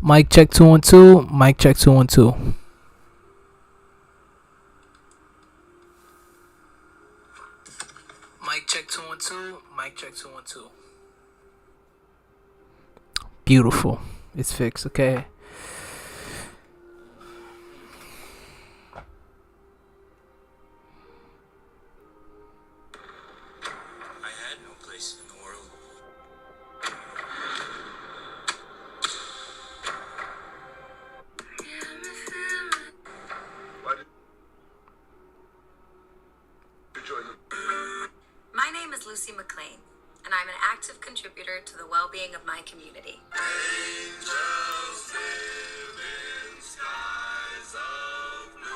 Mic check 212. Mic check 212. Mic check 212. Mic check 212. Beautiful. It's fixed. Okay. I had no place in the world. Why did you join them? My name is Lucy McLean, and I'm an active contributor to the well-being of my community. Angels live in skies of blue.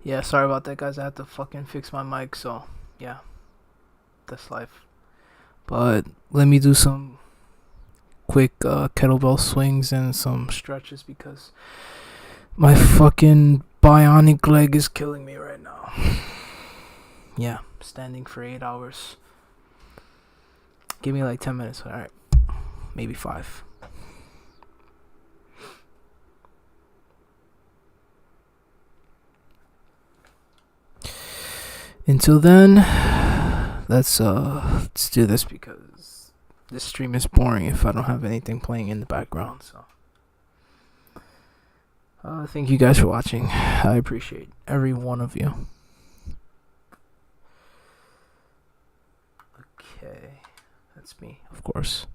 Yeah, sorry about that, guys. I had to fucking fix my mic, so yeah, that's life. But let me do some quick kettlebell swings and some stretches because my fucking bionic leg is killing me right now. Yeah, standing for 8 hours. Give me like 10 minutes, alright? Maybe 5. Until then, let's do this because this stream is boring if I don't have anything playing in the background. So, thank you guys for watching. I appreciate every one of you. Okay, that's me, of course.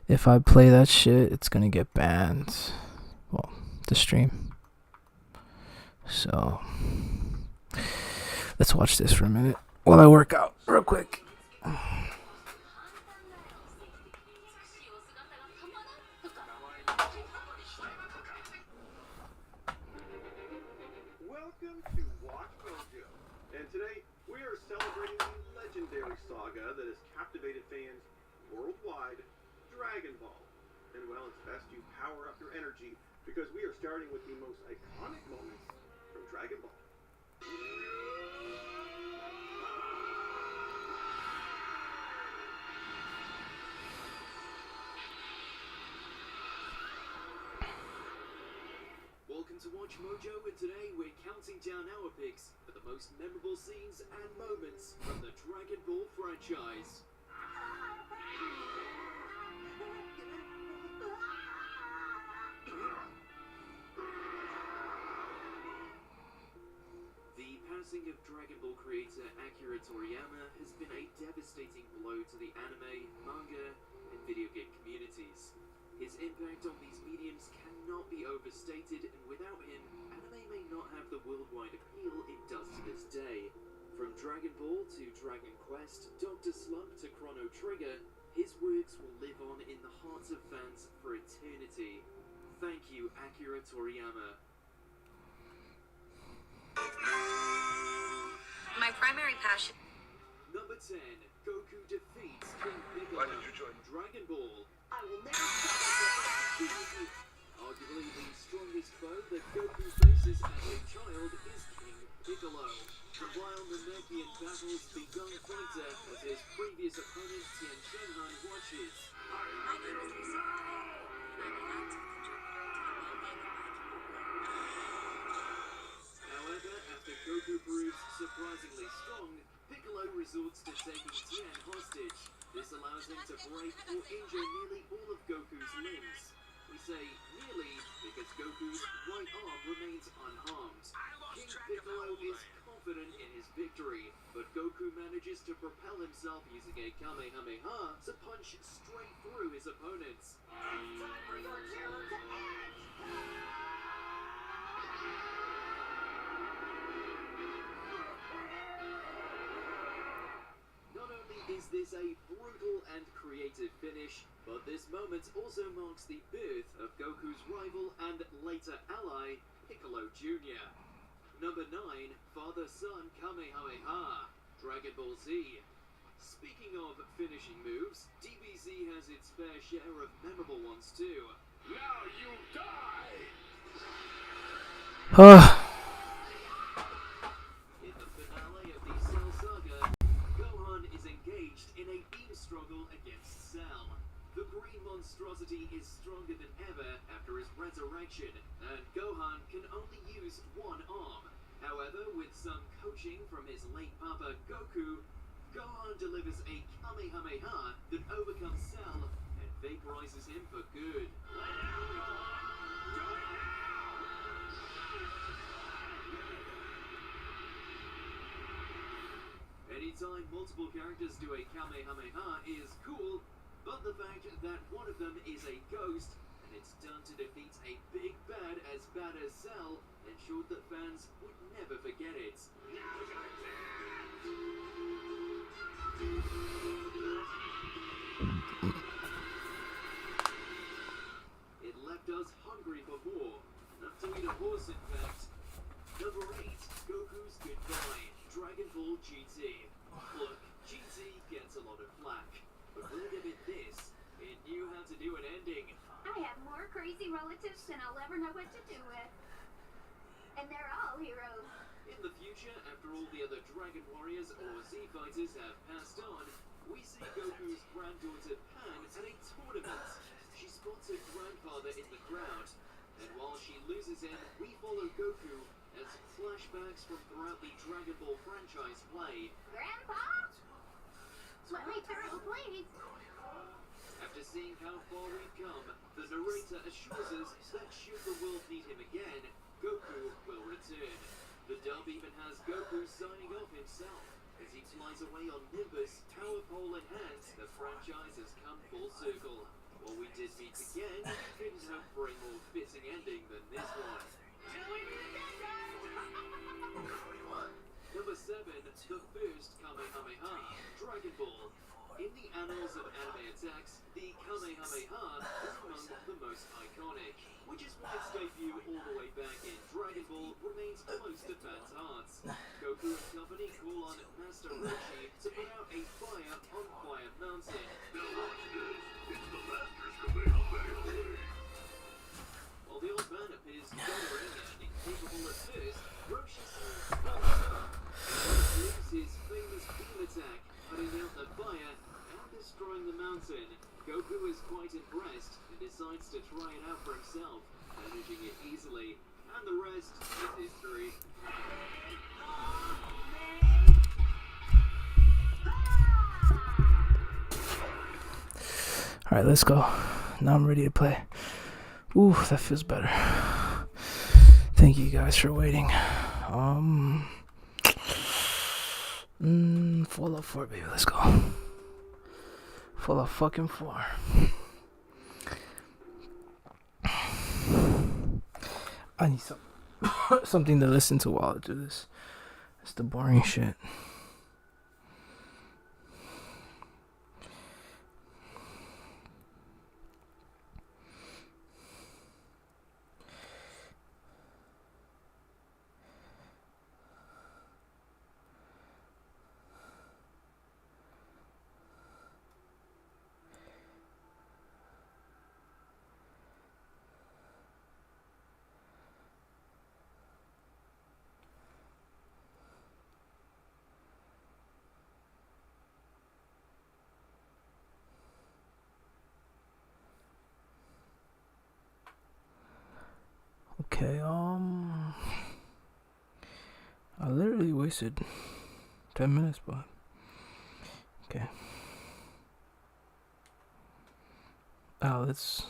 If I play that shit, it's gonna get banned. Well, the stream. So, let's watch this for a minute while I work out real quick. Welcome to Watch Mojo, and today we are celebrating the legendary saga that has captivated fans worldwide, Dragon Ball. And well, it's best you power up your energy because we are starting with the most iconic moments from Dragon Ball. Welcome to Watch Mojo, and today we're counting down our picks for the most memorable scenes and moments from the Dragon Ball franchise. The passing of Dragon Ball creator Akira Toriyama has been a devastating blow to the anime, manga, and video game communities. His impact on these mediums cannot be overstated, and without him, anime may not have the worldwide appeal it does to this day. From Dragon Ball to Dragon Quest, Dr. Slump to Chrono Trigger, his works will live on in the hearts of fans for eternity. Thank you, Akira Toriyama. My primary passion. Number 10, Goku defeats King Piccolo. Why did you join? Dragon Ball. I will never stop. Arguably the strongest foe that Goku faces as a child is King Piccolo. The wild Namekian battles the young fighter as his previous opponent Tien Shinhan watches. My name is Lucy McLean, and I'm an active contributor to the well-being of my community. However, after Goku proves surprisingly strong, Piccolo resorts to taking Tien hostage. This allows him to break or injure nearly all of Goku's limbs. We say nearly because Goku's right arm remains unharmed. King Piccolo is confident in his victory, but Goku manages to propel himself using a Kamehameha to punch straight through his opponents. Not only is this a brutal and creative finish, but this moment also marks the birth of Goku's rival and later ally, Piccolo Jr. Number 9, Father-Son Kamehameha, Dragon Ball Z. Speaking of finishing moves, DBZ has its fair share of memorable ones too. Now you die! In the finale of the Cell Saga, Gohan is engaged in a beam struggle against Cell. The green monstrosity is stronger than ever after his resurrection, and Gohan can only use one arm. However, with some coaching from his late papa Goku, Gohan delivers a Kamehameha that overcomes Cell and vaporizes him for good. Anytime multiple characters do a Kamehameha is cool, but the fact that one of them is a ghost and it's done to defeat a big bad as Cell ensured that fans would never forget it. It left us hungry for more, enough to eat a horse in fact. Number 8, Goku's Goodbye, Dragon Ball GT. Look, GT gets a lot of flack, but we'll give it this, it knew how to do an ending. I have more crazy relatives than I'll ever know what to do with. And they're all heroes. In the future, after all the other Dragon Warriors or Z Fighters have passed on, we see Goku's granddaughter Pan at a tournament. She spots her grandfather in the crowd, and while she loses him, we follow Goku as flashbacks from throughout the Dragon Ball franchise play. Grandpa? Let me through, please. After seeing how far we've come, the narrator assures us that should the world need him again, Goku will return. The dub even has Goku signing off himself. As he flies away on Nimbus, power pole in hand, the franchise has come full circle. While we did meet again, we couldn't hope for a more fitting ending than this one. Number 7, the first Kamehameha, Dragon Ball. In the annals of anime attacks, the Kamehameha is among the most iconic, which is why its debut all the way back in Dragon Ball remains close to fans' hearts. Goku and company call on Master Roshi to put out a fire on Fire Mountain. While the old man appears stuttering and incapable at first, Roshi seems faster and moves his famous beam attack, putting out the fire and destroying the mountain. Goku is quite impressed and decides to try it out for himself, managing it easily, and the rest is history. Alright, let's go. Now I'm ready to play. Ooh, that feels better. Thank you guys for waiting. Fallout 4, baby, let's go. Fallout fucking 4. I need something to listen to while I do this. It's the boring shit. Okay, I literally wasted 10 minutes, but okay. Let's.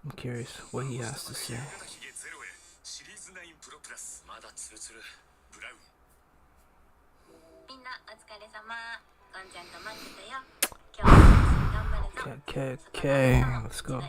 I'm curious what he has to say. シリーズ9プロプラスまだツルツルブラウンみんなお疲れ様。ゴンちゃんと待ってたよ。今日も頑張るぞ。 Okay, let's go.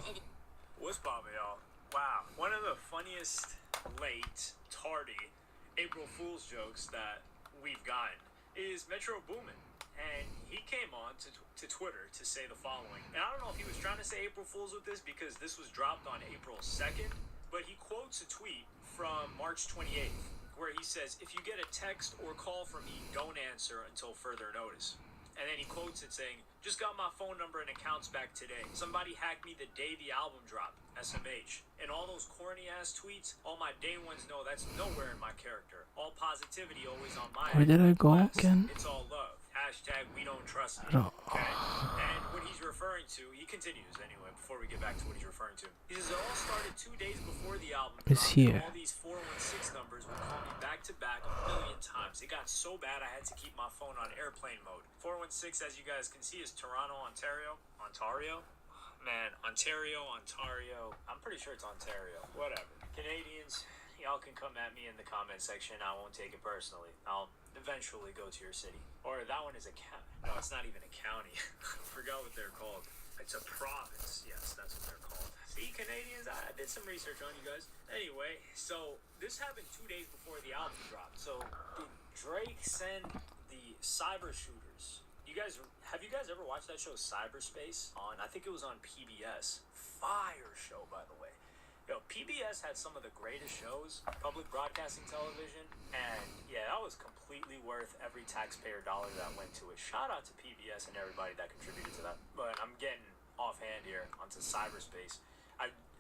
What's poppin', y'all? Wow, one of the funniest late, tardy April Fool's jokes that we've gotten is Metro Boomin. And he came on to Twitter to say the following. And I don't know if he was trying to say April Fool's with this because this was dropped on April 2nd, but he quotes a tweet from March 28th where he says, "If you get a text or call from me, don't answer until further notice." And then he quotes it saying, "Just got my phone number and accounts back today. Somebody hacked me the day the album dropped, SMH." And all those corny ass tweets, all my day ones know that's nowhere in my character. All positivity always on my Where end. did I go Plus, again? It's all love. Hashtag we don't trust I you. don't. Okay? And what he's referring to, he continues anyway, before we get back to what he's referring to. He says, "It all started 2 days before the album It's dropped. here. All these 416 numbers would call me back to back a million times. It got so bad I had to keep my phone on airplane mode." 416, as you guys can see, is Toronto, Ontario. Ontario? Man, Ontario. I'm pretty sure it's Ontario. Whatever. Canadians, y'all can come at me in the comment section. I won't take it personally. I'll eventually go to your city. Or that one is a county. No, it's not even a county. I forgot what they're called. It's a province. Yes, that's what they're called. See, Canadians, I did some research on you guys. Anyway, so this happened 2 days before the album dropped. So did Drake send the cyber shooters? Have you guys ever watched that show Cyberspace on? I think it was on PBS. Fire show, by the way. Yo, PBS had some of the greatest shows, public broadcasting television, and yeah, that was completely worth every taxpayer dollar that went to it. Shout out to PBS and everybody that contributed to that. But I'm getting offhand here onto Cyberspace.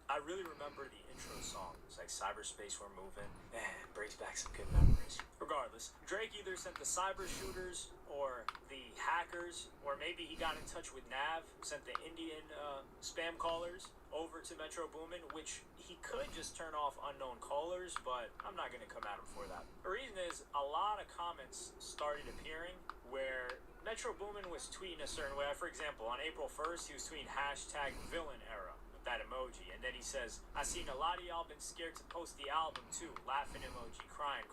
I really remember the intro song. It's like Cyberspace, we're moving. Man, it brings back some good memories. Regardless, Drake either sent the cyber shooters or the hackers, or maybe he got in touch with Nav, sent the Indian spam callers over to Metro Boomin, which he could just turn off unknown callers, but I'm not going to come at him for that. The reason is a lot of comments started appearing where Metro Boomin was tweeting a certain way. For example, on April 1st, he was tweeting hashtag villain era. That emoji, and then he says, "I seen a lot of y'all been scared to post the album too. Laughing emoji, crying.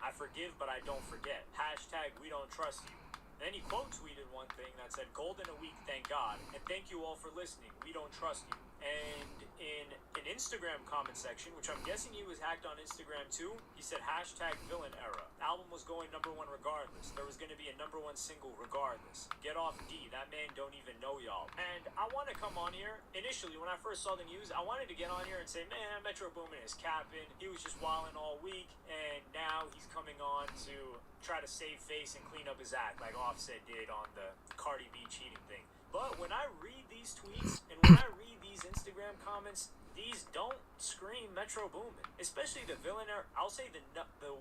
I forgive, but I don't forget. Hashtag we don't trust you." And then he quote tweeted one thing that said, "Golden a week, thank God, and thank you all for listening. We don't trust you." And in an Instagram comment section, which I'm guessing he was hacked on Instagram too, he said hashtag villain era. Album was going #1 regardless. There was going to be a #1 single regardless. Get off D. That man don't even know y'all. And I want to come on here. Initially, when I first saw the news, I wanted to get on here and say, man, Metro Boomin is capping. He was just wilding all week, and now he's coming on to try to save face and clean up his act like Offset did on the Cardi B cheating thing. But when I read these tweets and when I read these Instagram comments, these don't scream Metro Boomin. Especially the villain. I'll say the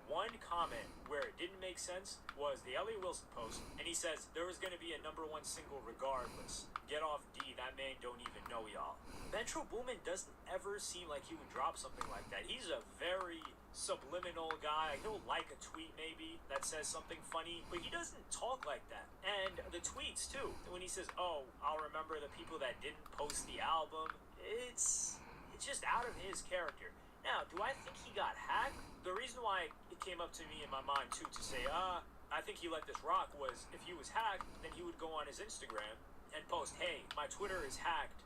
one comment where it didn't make sense was the Elliot Wilson post, and he says there was going to be a #1 single regardless. Get off D. That man don't even know y'all. Metro Boomin doesn't ever seem like he would drop something like that. He's a very subliminal guy. He'll like a tweet maybe that says something funny, but he doesn't talk like that. And the tweets too, when he says, "Oh, I'll remember the people that didn't post the album," it's just out of his character. Now, do I think he got hacked? The reason why it came up to me in my mind too to say, I think he let this rock was if he was hacked, then he would go on his Instagram and post, "Hey, my Twitter is hacked,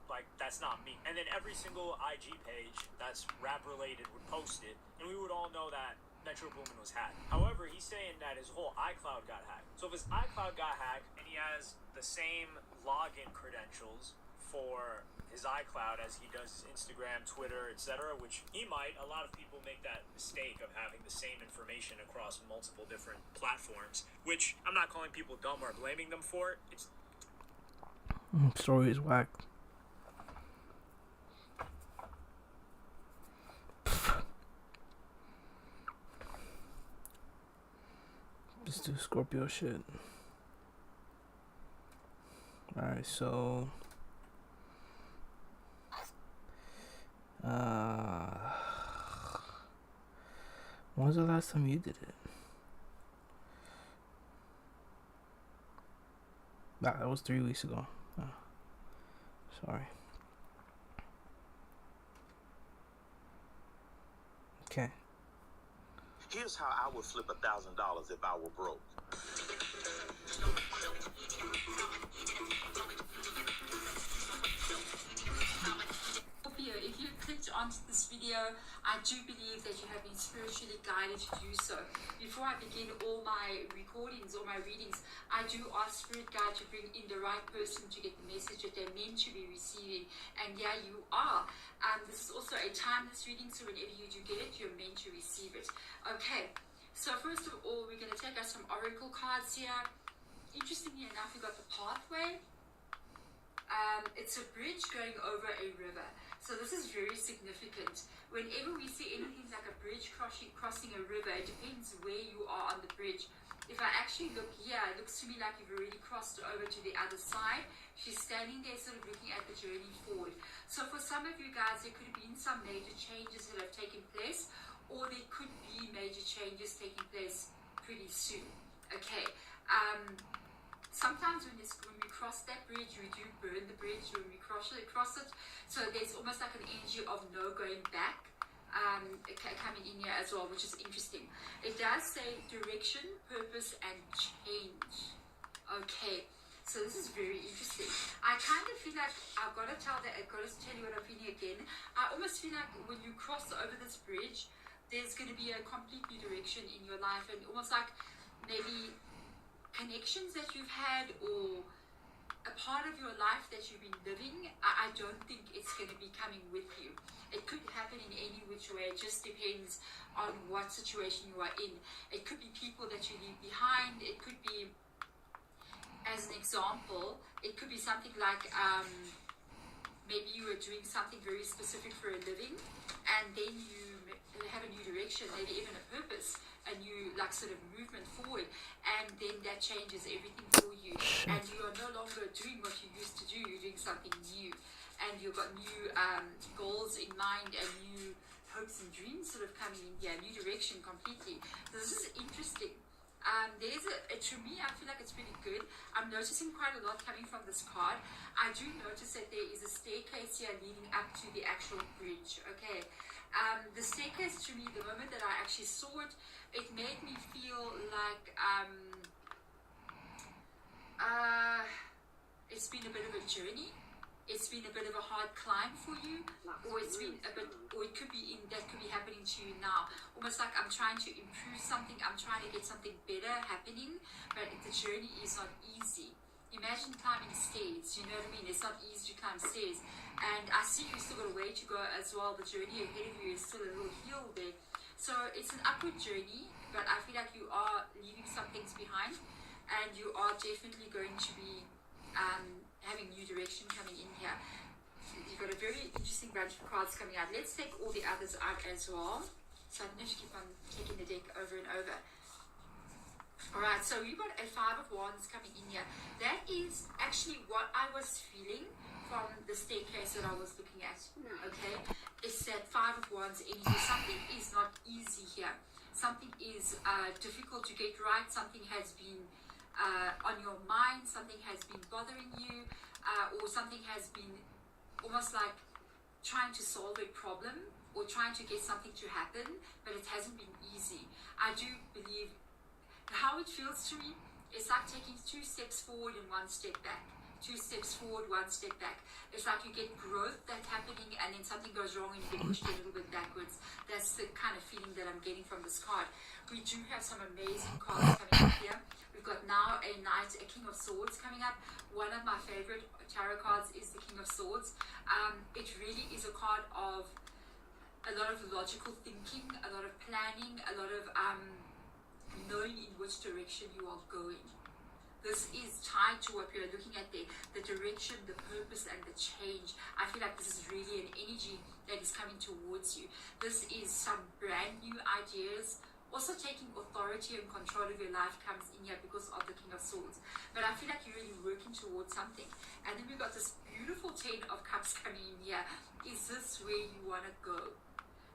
like that's not me." And then every single IG page that's rap related would post it, and we would all know that Metro Boomin was hacked. However, he's saying that his whole iCloud got hacked. So if his iCloud got hacked and he has the same login credentials for his iCloud as he does his Instagram, Twitter, etc., which he might. A lot of people make that mistake of having the same information across multiple different platforms, which I'm not calling people dumb or blaming them for it. It's Story is whack. Let's do Scorpio shit. Alright, so when was the last time you did it? Nah, that was 3 weeks ago. Sorry. Okay. Here's how I would flip $1,000 if I were broke. If you clicked onto this video, I do believe that you have been spiritually guided to do so. Before I begin all my recordings or my readings, I do ask Spirit Guide to bring in the right person to get the message that they're meant to be receiving. And yeah, you are. This is also a timeless reading, so whenever you do get it, you're meant to receive it. Okay, so first of all, we're going to take out some oracle cards here. Interestingly enough, we got the pathway. It's a bridge going over a river. So this is very significant. Whenever we see anything like a bridge crossing a river, it depends where you are on the bridge. If I actually look here, it looks to me like you've already crossed over to the other side. She's standing there sort of looking at the journey forward. So for some of you guys, there could have been some major changes that have taken place, or there could be major changes taking place pretty soon. Okay. Sometimes when we cross that bridge, we do burn the bridge when we cross it. So there's almost like an energy of no going back coming in here as well, which is interesting. It does say direction, purpose, and change. Okay, so this is very interesting. I kind of feel like I've got to tell you what I'm feeling again. I almost feel like when you cross over this bridge, there's going to be a complete new direction in your life, and almost like maybe connections that you've had or a part of your life that you've been living, I don't think it's going to be coming with you. It could happen in any which way. It just depends on what situation you are in. It could be people that you leave behind. It could be, as an example, it could be something like maybe you were doing something very specific for a living, and then you have a new direction, maybe even a purpose, a new like sort of movement forward, and then that changes everything for you, and you are no longer doing what you used to do. You're doing something new, and you've got new goals in mind and new hopes and dreams sort of coming in here, new direction completely. So this is interesting. To me, I feel like it's pretty good. I'm noticing quite a lot coming from this card. I do notice that there is a staircase here leading up to the actual bridge. Okay. The staircase, to me, the moment that I actually saw it, it made me feel like it's been a bit of a journey. It's been a bit of a hard climb for you, or it's been a bit, or it could be that could be happening to you now. Almost like I'm trying to improve something, I'm trying to get something better happening, but the journey is not easy. Imagine climbing stairs, you know what I mean? It's not easy to climb stairs. And I see you still got a way to go as well. The journey ahead of you is still a little hill there. So it's an upward journey, but I feel like you are leaving some things behind, and you are definitely going to be having new direction coming in here. You've got a very interesting bunch of cards coming out. Let's take all the others out as well. So I don't have to keep on taking the deck over and over. Alright, so you've got a 5 of Wands coming in here. That is actually what I was feeling from the staircase that I was looking at. Okay, it's that 5 of Wands energy. Something is not easy here. Something is difficult to get right. Something has been on your mind. Something has been bothering you, or something has been almost like trying to solve a problem or trying to get something to happen, but it hasn't been easy. I do believe how it feels to me is like taking 2 steps forward and 1 step back. 2 steps forward, 1 step back. It's like you get growth that's happening, and then something goes wrong and you get pushed a little bit backwards. That's the kind of feeling that I'm getting from this card. We do have some amazing cards coming up here. We've got now a Knight, a King of Swords coming up. One of my favorite tarot cards is the King of Swords. It really is a card of a lot of logical thinking, a lot of planning, a lot of knowing in which direction you are going. This is tied to what we are looking at there, the direction, the purpose, and the change. I feel like this is really an energy that is coming towards you. This is some brand new ideas. Also taking authority and control of your life comes in here because of the King of Swords. But I feel like you're really working towards something. And then we've got this beautiful 10 of Cups coming in here. Is this where you want to go?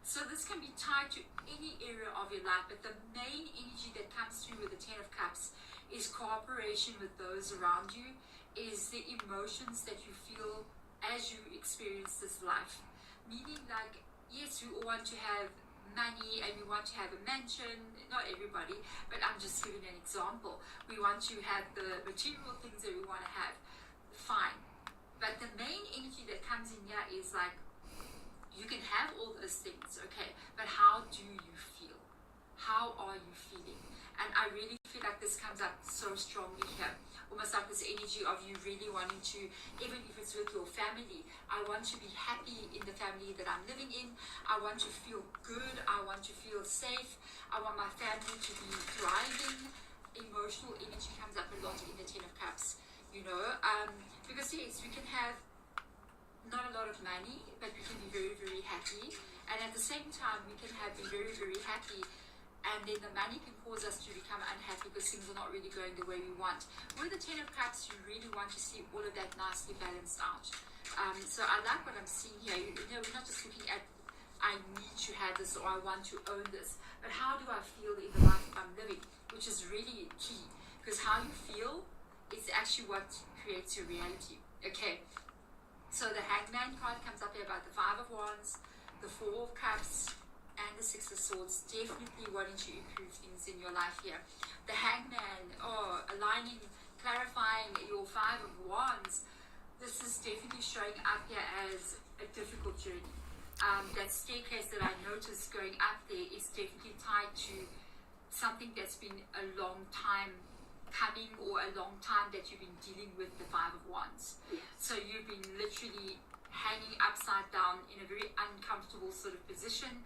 So this can be tied to any area of your life, but the main energy that comes through with the 10 of Cups is cooperation with those around you, is the emotions that you feel as you experience this life. Meaning, like, yes, we all want to have money and we want to have a mansion. Not everybody, but I'm just giving an example. We want to have the material things that we want to have. Fine. But the main energy that comes in here is like, you can have all those things, okay, but how do you feel? How are you feeling? And I really feel like this comes up so strongly here. Almost like this energy of you really wanting to, even if it's with your family, I want to be happy in the family that I'm living in. I want to feel good. I want to feel safe. I want my family to be thriving. Emotional energy comes up a lot in the Ten of Cups, you know, because yes, we can have not a lot of money, but we can be very, very happy. And at the same time, we can be very, very happy. And then the money can cause us to become unhappy because things are not really going the way we want. With the Ten of Cups, you really want to see all of that nicely balanced out. So I like what I'm seeing here. You know, we're not just looking at, I need to have this or I want to own this, but how do I feel in the life I'm living, which is really key. Because how you feel is actually what creates your reality. Okay, so the Hangman card comes up here about the Five of Wands, the Four of Cups, and the Six of Swords. Definitely wanting to improve things in your life here. The Hangman, aligning, clarifying your Five of Wands. This is definitely showing up here as a difficult journey. That staircase that I noticed going up there is definitely tied to something that's been a long time coming, or a long time that you've been dealing with the Five of Wands. Yes. So you've been literally hanging upside down in a very uncomfortable sort of position,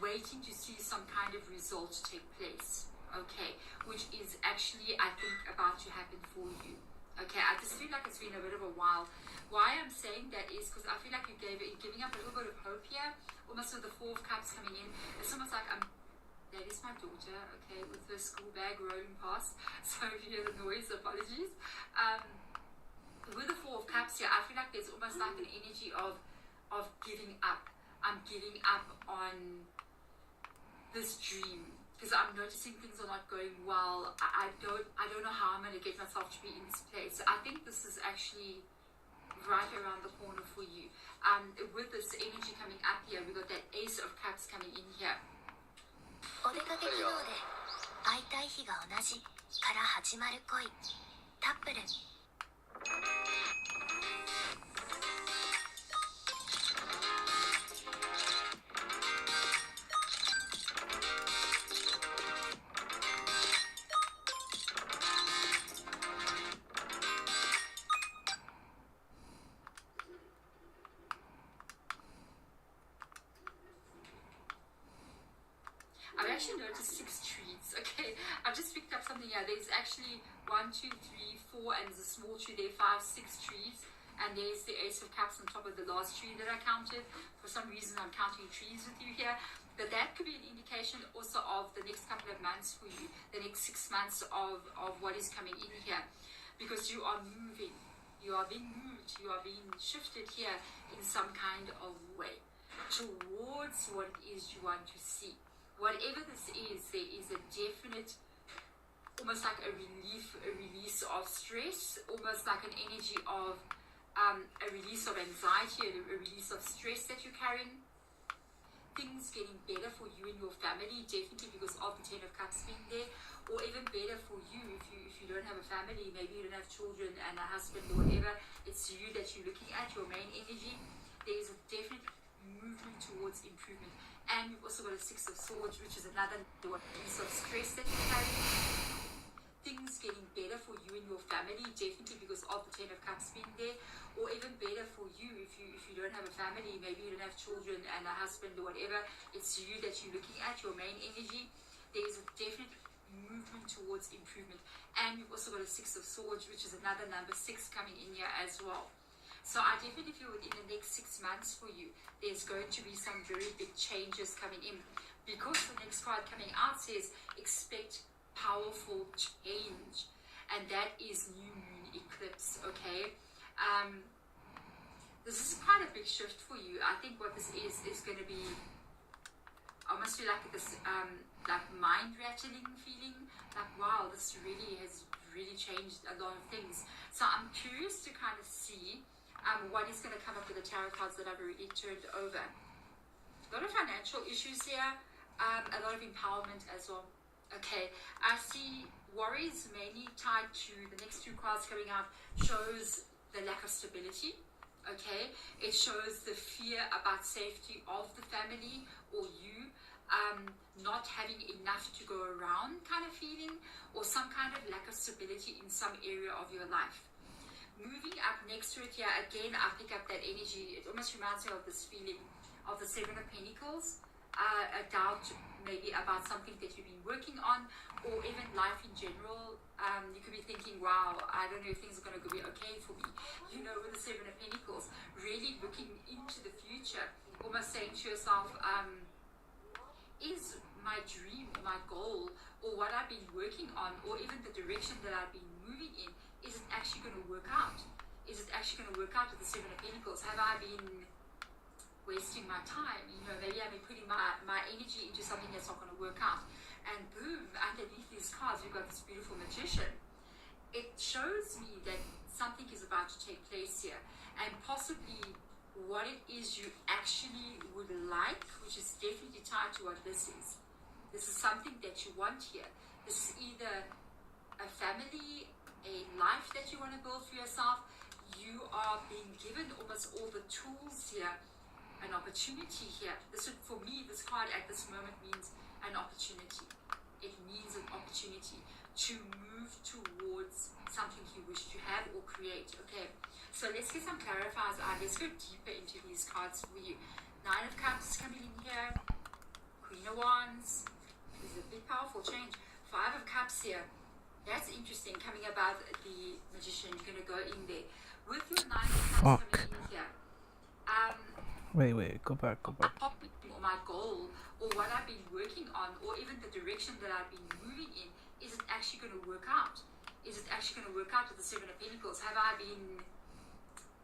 waiting to see some kind of result take place, okay, which is actually, I think, about to happen for you. Okay, I just feel like it's been a bit of a while. Why I'm saying that is because I feel like you're giving up a little bit of hope here, almost with the Four of Cups coming in. It's almost like that is my daughter, okay, with her school bag rolling past. So if you hear the noise, apologies. With the Four of Cups here, I feel like there's almost like an energy of giving up. I'm giving up on this dream because I'm noticing things are not going well. I don't know how I'm going to get myself to be in this place. I think this is actually right around the corner for you. With this energy coming up here, we got that Ace of Cups coming in here. お出かけ昨日で会いたい日が同じから始まる恋タップル I've actually noticed 6 trees, okay? I've just picked up something here. There's actually 1, 2, 3, 4, and there's a small tree there, 5, 6 trees. And there's the Ace of Cups on top of the last tree that I counted. For some reason, I'm counting trees with you here. But that could be an indication also of the next couple of months for you, the next 6 months of what is coming in here. Because you are moving, you are being moved, you are being shifted here in some kind of way towards what it is you want to see. Whatever this is, there is a definite, almost like a release of stress, almost like an energy of a release of anxiety, a release of stress that you're carrying. Things getting better for you and your family, definitely because of the Ten of Cups being there, or even better for you if you don't have a family, maybe you don't have children and a husband or whatever, it's you that you're looking at, your main energy. There is a definite movement towards improvement. And you've also got a Six of Swords, which is another piece of stress that you're carrying. Things getting better for you and your family, definitely because of the Ten of Cups being there, or even better for you if you don't have a family, maybe you don't have children and a husband or whatever, it's you that you're looking at, your main energy. There's a definite movement towards improvement. And you've also got a Six of Swords, which is another number 6 coming in here as well. So I definitely feel within the next 6 months for you, there's going to be some very big changes coming in. Because the next card coming out says, expect powerful change. And that is new moon eclipse, okay? This is quite a big shift for you. I think what this is going to be, I almost feel like this like mind rattling feeling, like, wow, this really has really changed a lot of things. So I'm curious to kind of see what is going to come up with the tarot cards that I've already turned over. A lot of financial issues here, a lot of empowerment as well. Okay, I see worries mainly tied to the next two cards coming out, shows the lack of stability. Okay, it shows the fear about safety of the family or you, not having enough to go around kind of feeling, or some kind of lack of stability in some area of your life. Moving up next to it here, again, I pick up that energy. It almost reminds me of this feeling of the Seven of Pentacles, a doubt maybe about something that you've been working on, or even life in general. You could be thinking, wow, I don't know if things are going to be okay for me. You know, with the Seven of Pentacles, really looking into the future, almost saying to yourself, is my dream or my goal or what I've been working on, or even the direction that I've been moving in, is it actually going to work out? Is it actually going to work out with the Seven of Pentacles? Have I been wasting my time? You know, maybe I've been putting my energy into something that's not going to work out. And boom, underneath these cards, we've got this beautiful Magician. It shows me that something is about to take place here, and possibly what it is you actually would like, which is definitely tied to what this is. This is something that you want here. This is either a family, a life that you want to build for yourself. You are being given almost all the tools here, an opportunity here. This would, for me, this card at this moment means an opportunity. It means an opportunity to move towards something you wish to have or create. Okay, so let's get some clarifiers out. Let's go deeper into these cards for you. Nine of Cups coming in here. Queen of Wands. This is a big powerful change. Five of Cups here. That's interesting, coming about the Magician. You're going to go in there. With your Nine of Cups coming in here. Wait, go back. Or my goal, or what I've been working on, or even the direction that I've been moving in, is it actually going to work out? Is it actually going to work out with the Seven of Pentacles? Have I been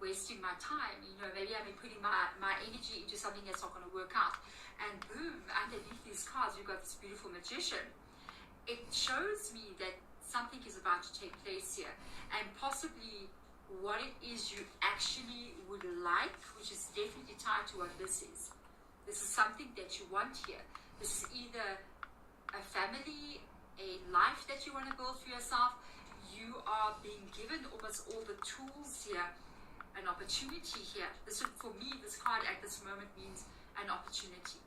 wasting my time? You know, maybe I've been putting my energy into something that's not going to work out. And boom, underneath these cards, we've got this beautiful Magician. It shows me that something is about to take place here, and possibly what it is you actually would like, which is definitely tied to what this is. This is something that you want here. This is either a family, a life that you want to build for yourself. You are being given almost all the tools here, an opportunity here. This would, for me, this card at this moment means an opportunity.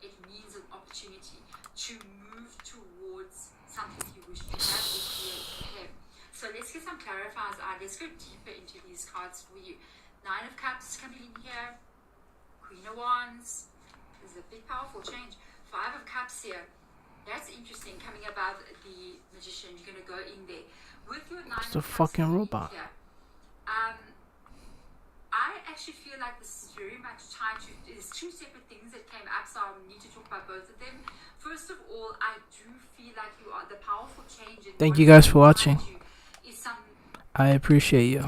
It means an opportunity to move towards something you wish to have or create. Okay. So let's get some clarifiers out. Let's go deeper into these cards for you. Nine of Cups coming in here. Queen of Wands. This is a big powerful change. Five of Cups here. That's interesting, coming about the Magician. You're going to go in there. With your Nine It's of a Cups fucking coming in robot. here, I actually feel like this is very much tied to, there's two separate things that came up, so I need to talk about both of them. First of all, I do feel like you are the powerful change. In Thank what you is guys for behind watching. you is some I appreciate you.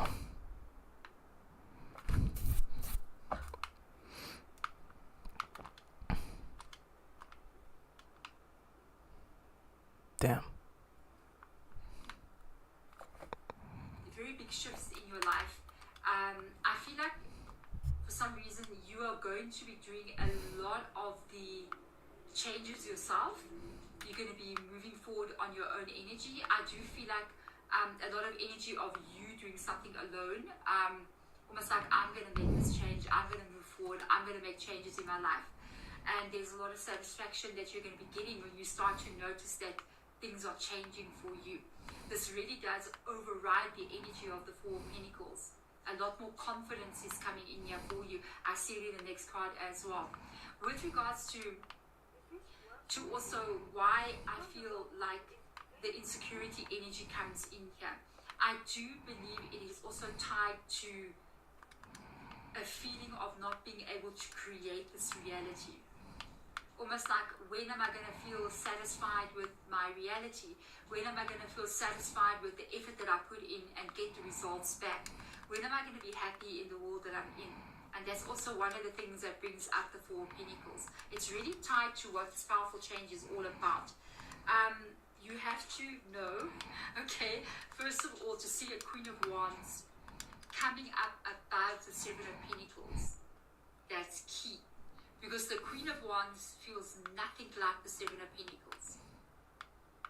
Damn. very big shifts in your life. I feel like for some reason you are going to be doing a lot of the changes yourself. You're going to be moving forward on your own energy. I do feel like a lot of energy of you doing something alone, almost like I'm going to make this change, I'm going to move forward, I'm going to make changes in my life. And there's a lot of satisfaction that you're going to be getting when you start to notice that things are changing for you. This really does override the energy of the Four of Pentacles. A lot more confidence is coming in here for you. I see it in the next card as well. With regards to also why I feel like the insecurity energy comes in here, I do believe it is also tied to a feeling of not being able to create this reality. Almost like, when am I going to feel satisfied with my reality? When am I going to feel satisfied with the effort that I put in and get the results back? When am I going to be happy in the world that I'm in? And that's also one of the things that brings up the Four of Pentacles. It's really tied to what this powerful change is all about. you have to know, okay, first of all, to see a Queen of Wands coming up above the Seven of Pentacles. That's key. Because the Queen of Wands feels nothing like the Seven of Pentacles.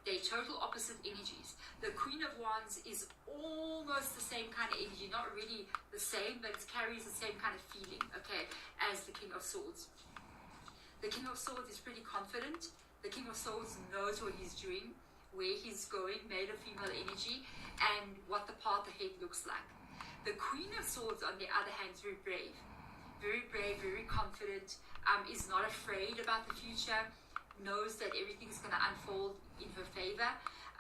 They're total opposite energies. The Queen of Wands is almost the same kind of energy, not really the same, but it carries the same kind of feeling, okay, as the King of Swords. The King of Swords is pretty confident. The King of Swords knows what he's doing, where he's going, male or female energy, and what the path ahead looks like. The Queen of Swords, on the other hand, is very brave, very confident, is not afraid about the future, knows that everything's going to unfold in her favor,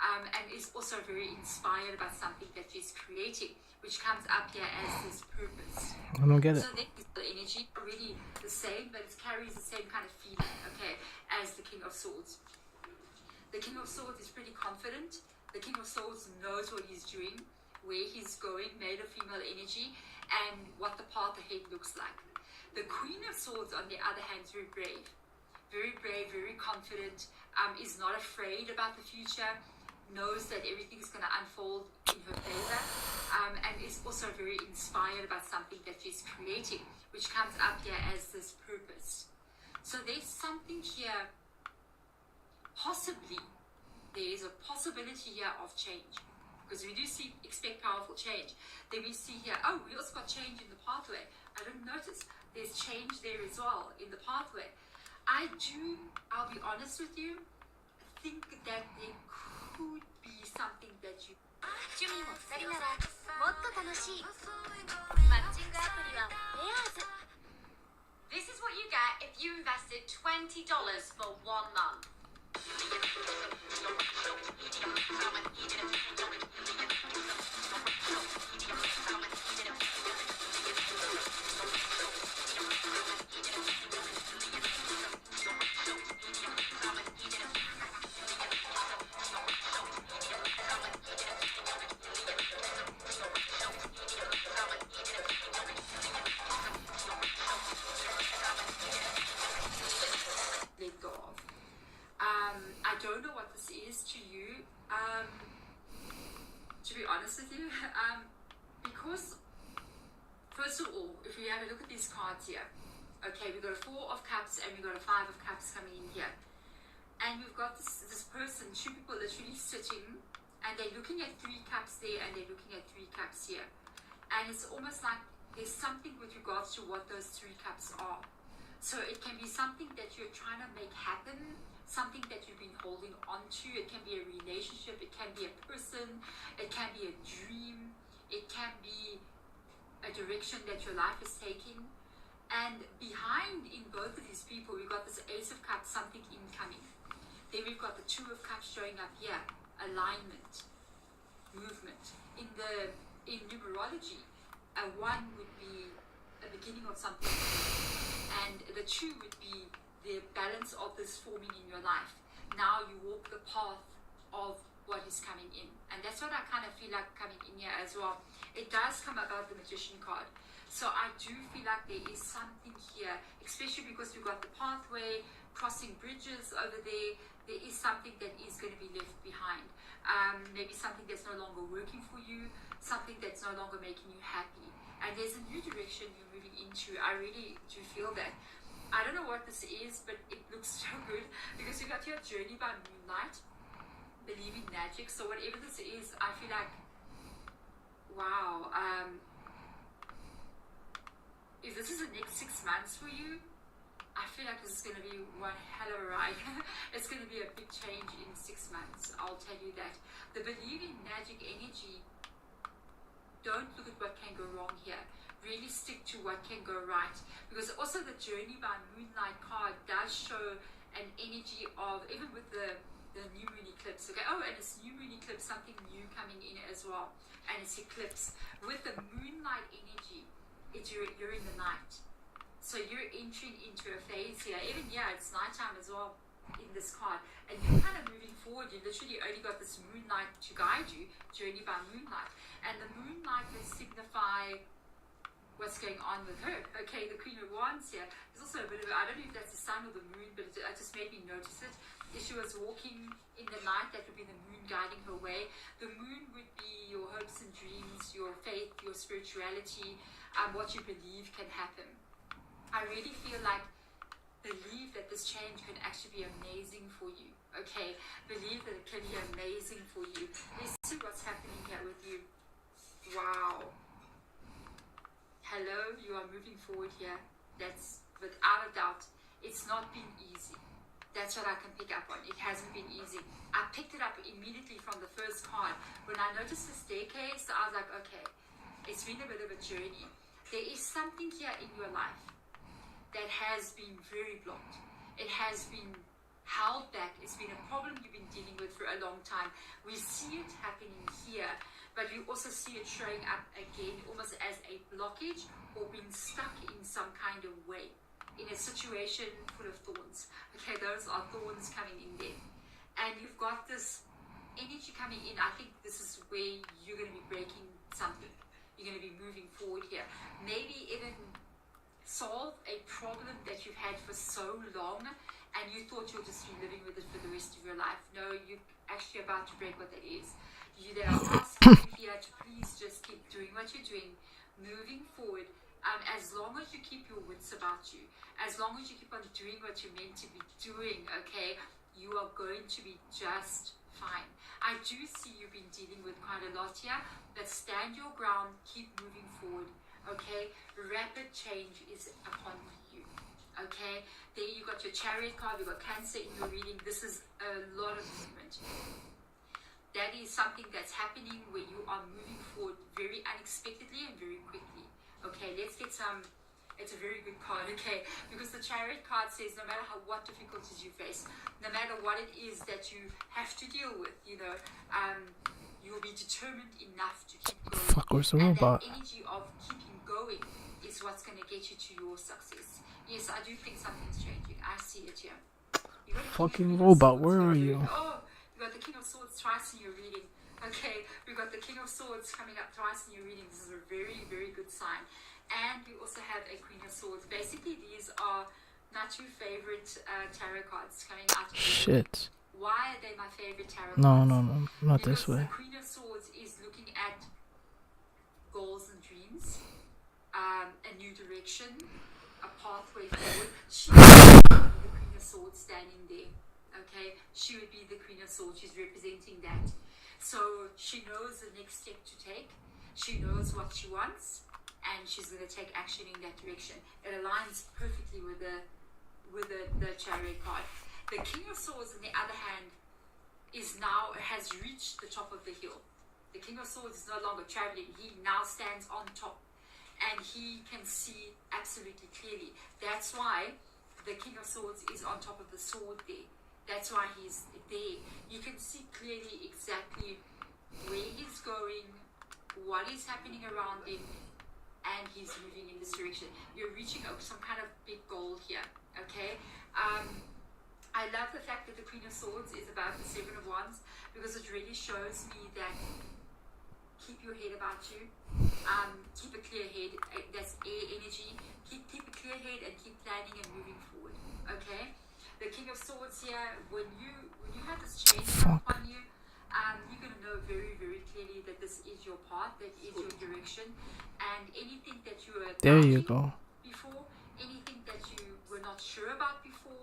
and is also very inspired about something that she's creating, which comes up here as this purpose. I don't get it. So the energy are really the same, but it carries the same kind of feeling, okay, as the King of Swords. The King of Swords is pretty confident. The King of Swords knows what he's doing, where he's going, male or female energy, and what the path ahead looks like. The Queen of Swords, on the other hand, is very brave, very confident, is not afraid about the future, knows that everything's going to unfold in her favor, and is also very inspired about something that she's creating, which comes up here as this purpose. So there's something here, possibly, there is a possibility here of change. Because we do expect powerful change. Then we see here, oh, we also got change in the pathway. I didn't notice. There's change there as well in the pathway. I'll be honest with you, think that there could be something that you... 趣味も2人ならもっと楽しいマッチングアプリはペアーズ This is what you get if you invested $20 for 1 month. Let go of. I don't know what this is to you, to be honest with you, because first of all, if we have a look at these cards here, okay, we've got a 4 of Cups and we've got a 5 of Cups coming in here, and we've got this person, 2 people literally sitting, and they're looking at 3 cups there and they're looking at 3 cups here, and it's almost like there's something with regards to what those 3 cups are. So it can be something that you're trying to make happen, something that you've been holding on to. It can be a relationship, it can be a person, it can be a dream, it can be a direction that your life is taking. And behind in both of these people, we've got this Ace of Cups, something incoming. Then we've got the 2 of Cups showing up here, alignment, movement. In numerology, a 1 would be a beginning of something, and the 2 would be the balance of this forming in your life. Now you walk the path of what is coming in, and that's what I kind of feel like coming in here as well. It does come about the Magician card, so I do feel like there is something here, especially because we've got the pathway, crossing bridges over there. There is something that is going to be left behind, maybe something that's no longer working for you, something that's no longer making you happy, and there's a new direction you're moving into. I really do feel that. I don't know what this is, but it looks so good, because you got your Journey by Moonlight, Believe in Magic. So whatever this is, I feel like, wow, if this is the next 6 months for you, I feel like this is going to be one hell of a ride. It's going to be a big change in 6 months, I'll tell you that. The Believe in Magic energy, don't look at what can go wrong here. Really stick to what can go right, because also the Journey by Moonlight card does show an energy of, even with the new moon eclipse, okay, oh, and it's new moon eclipse, something new coming in as well, and it's eclipse. With the moonlight energy, you're in the night, so you're entering into a phase here. Even it's nighttime as well in this card, and you're kind of moving forward. You literally only got this moonlight to guide you, Journey by Moonlight, and the moonlight will signify what's going on with her. Okay, the Queen of Wands here. There's also a bit of, I don't know if that's the sun or the moon, but it just made me notice it. If she was walking in the night, that would be the moon guiding her way. The moon would be your hopes and dreams, your faith, your spirituality, what you believe can happen. I really feel like, believe that this change can actually be amazing for you. Okay, believe that it can be amazing for you. Let's see what's happening here with you. Wow. Hello, you are moving forward here. That's without a doubt. It's not been easy. That's what I can pick up on. It hasn't been easy. I picked it up immediately from the first card. When I noticed the staircase, I was like, okay, it's been a bit of a journey. There is something here in your life that has been very blocked. It has been held back. It's been a problem you've been dealing with for a long time. We see it happening here, but we also see it showing up again almost as a blockage or being stuck in some kind of way, in a situation full of thorns. Okay, those are thorns coming in there. And you've got this energy coming in. I think this is where you're going to be breaking something. You're going to be moving forward here. Maybe even solve a problem that you've had for so long and you thought you'll just be living with it for the rest of your life. No, you're actually about to break what that is. They are asking you here to please just keep doing what you're doing, moving forward. As long as you keep your wits about you, as long as you keep on doing what you're meant to be doing, okay, you are going to be just fine. I do see you've been dealing with quite a lot here, but stand your ground, keep moving forward, okay? Rapid change is upon you, okay? There you got your Chariot card, you got Cancer in your reading. This is a lot of movement. That is something that's happening where you are moving forward very unexpectedly and very quickly. Okay, let's get some. It's a very good card, okay? Because the Chariot card says no matter what difficulties you face, no matter what it is that you have to deal with, you know, you will be determined enough to keep going. Fuck, where's the robot? And that energy of keeping going is what's going to get you to your success. Yes, I do think something's changing. I see it here. You got fucking robot, where are you? Oh, you got the King of Swords twice in your reading. Okay, we got the King of Swords coming up twice in your reading. This is a very, very good sign. And we also have a Queen of Swords. Basically, these are not your favorite tarot cards coming out. Shit. Why are they my favorite tarot No, cards? not because this way. The Queen of Swords is looking at goals and dreams, a new direction, a pathway forward. She would be the Queen of Swords standing there. Okay, she would be the Queen of Swords. She's representing that. So she knows the next step to take. She knows what she wants, and she's going to take action in that direction. It aligns perfectly with the Chariot card. The King of Swords, on the other hand, has reached the top of the hill. The King of Swords is no longer traveling. He now stands on top, and he can see absolutely clearly. That's why the King of Swords is on top of the sword there. That's why he's there. You can see clearly exactly where he's going, what is happening around him, and he's moving in this direction. You're reaching some kind of big goal here, okay? I love the fact that the Queen of Swords is above the Seven of Wands, because it really shows me that keep your head about you, keep a clear head. That's air energy. Keep a clear head and keep planning and moving forward, okay? The King of Swords here, when you have this change upon you, you're going to know very, very clearly that this is your path, that is your direction, and anything that you were There you go. before, anything that you were not sure about before,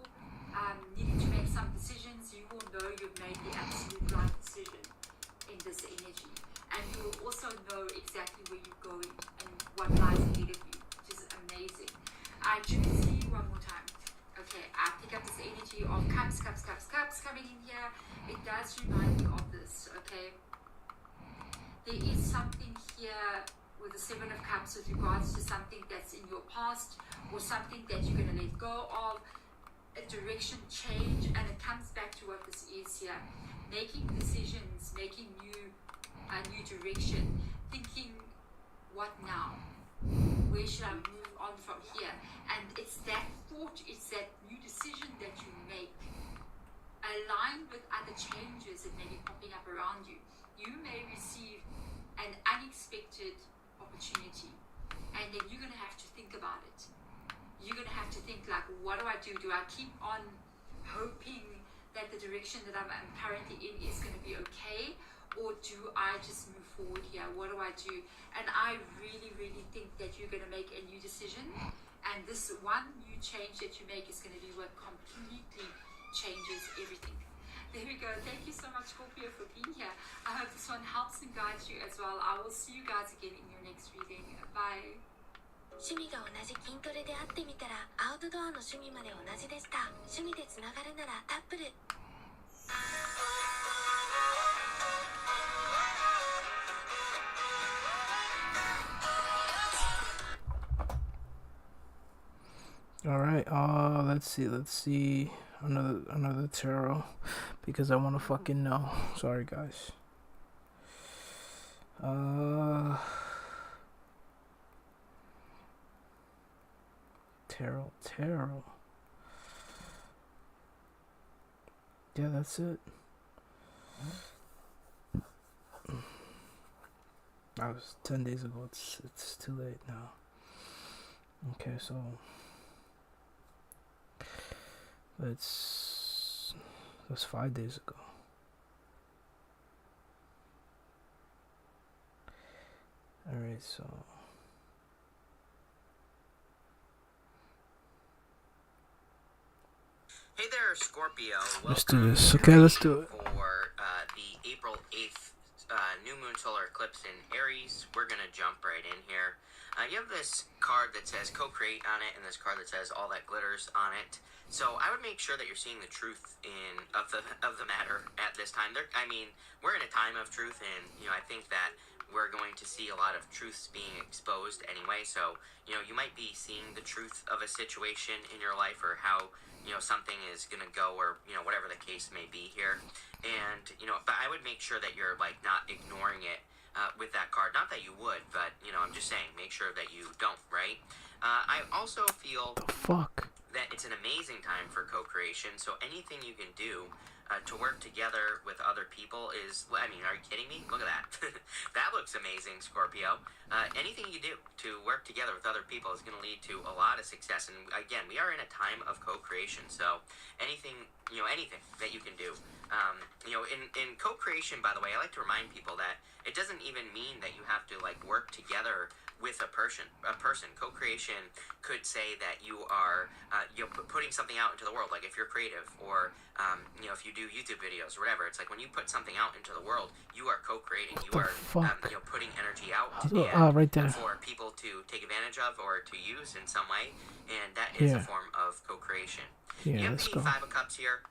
needing to make some decisions, you will know you've made the absolute right decision in this energy, and you will also know exactly where you're going and what lies ahead of you, which is amazing. I choose see you one more time. Okay, I pick up this energy of cups coming in here. It does remind me of this, okay? There is something here with the Seven of Cups with regards to something that's in your past or something that you're going to let go of, a direction change, and it comes back to what this is here. Making decisions, making a new direction, thinking, what now? Where should I move on from here? And it's that thought, it's that new decision that you make, aligned with other changes that may be popping up around you. You may receive an unexpected opportunity. and then you're gonna have to think about it. You're gonna have to think like, what do I do? Do I keep on hoping that the direction that I'm currently in is gonna be okay, or do I just move forward here? What do I do? And I really, really think that you're gonna make a new decision, and this one new change that you make is gonna be what completely changes everything. There we go. Thank you so much, Scorpio, for being here. I hope this one helps and guides you as well. I will see you guys again in your next reading. Bye. 趣味が同じ筋トレで会ってみたらアウトドアの趣味まで同じでした。趣味でつながるならタップル。All right. Let's see. Another tarot, because I want to fucking know. Sorry, guys. Tarot. Yeah, that's it. That was 10 days ago. It's too late now. Okay, so that's 5 days ago. All right, so hey there, Scorpio. Let's do this. Okay, let's do it. For the April 8th new moon solar eclipse in Aries, we're gonna jump right in here. You have this card that says co-create on it, and this card that says all that glitters on it. So I would make sure that you're seeing the truth of the matter at this time. We're in a time of truth, and I think that we're going to see a lot of truths being exposed anyway. So you might be seeing the truth of a situation in your life, or how something is gonna go, or whatever the case may be here. And but I would make sure that you're not ignoring it with that card. Not that you would, but I'm just saying, make sure that you don't. Right? I also feel that it's an amazing time for co-creation. So anything you can do to work together with other people is, are you kidding me? Look at that. That looks amazing, Scorpio. Anything you do to work together with other people is going to lead to a lot of success. And again, we are in a time of co-creation. So anything that you can do. In co-creation, by the way, I like to remind people that it doesn't even mean that you have to work together with a person. Co-creation could say that you are putting something out into the world. Like if you're creative, or if you do YouTube videos or whatever, it's like when you put something out into the world, you are co-creating. You are putting energy out right there for people to take advantage of or to use in some way, and that is a form of co-creation. You have the Five of Cups here.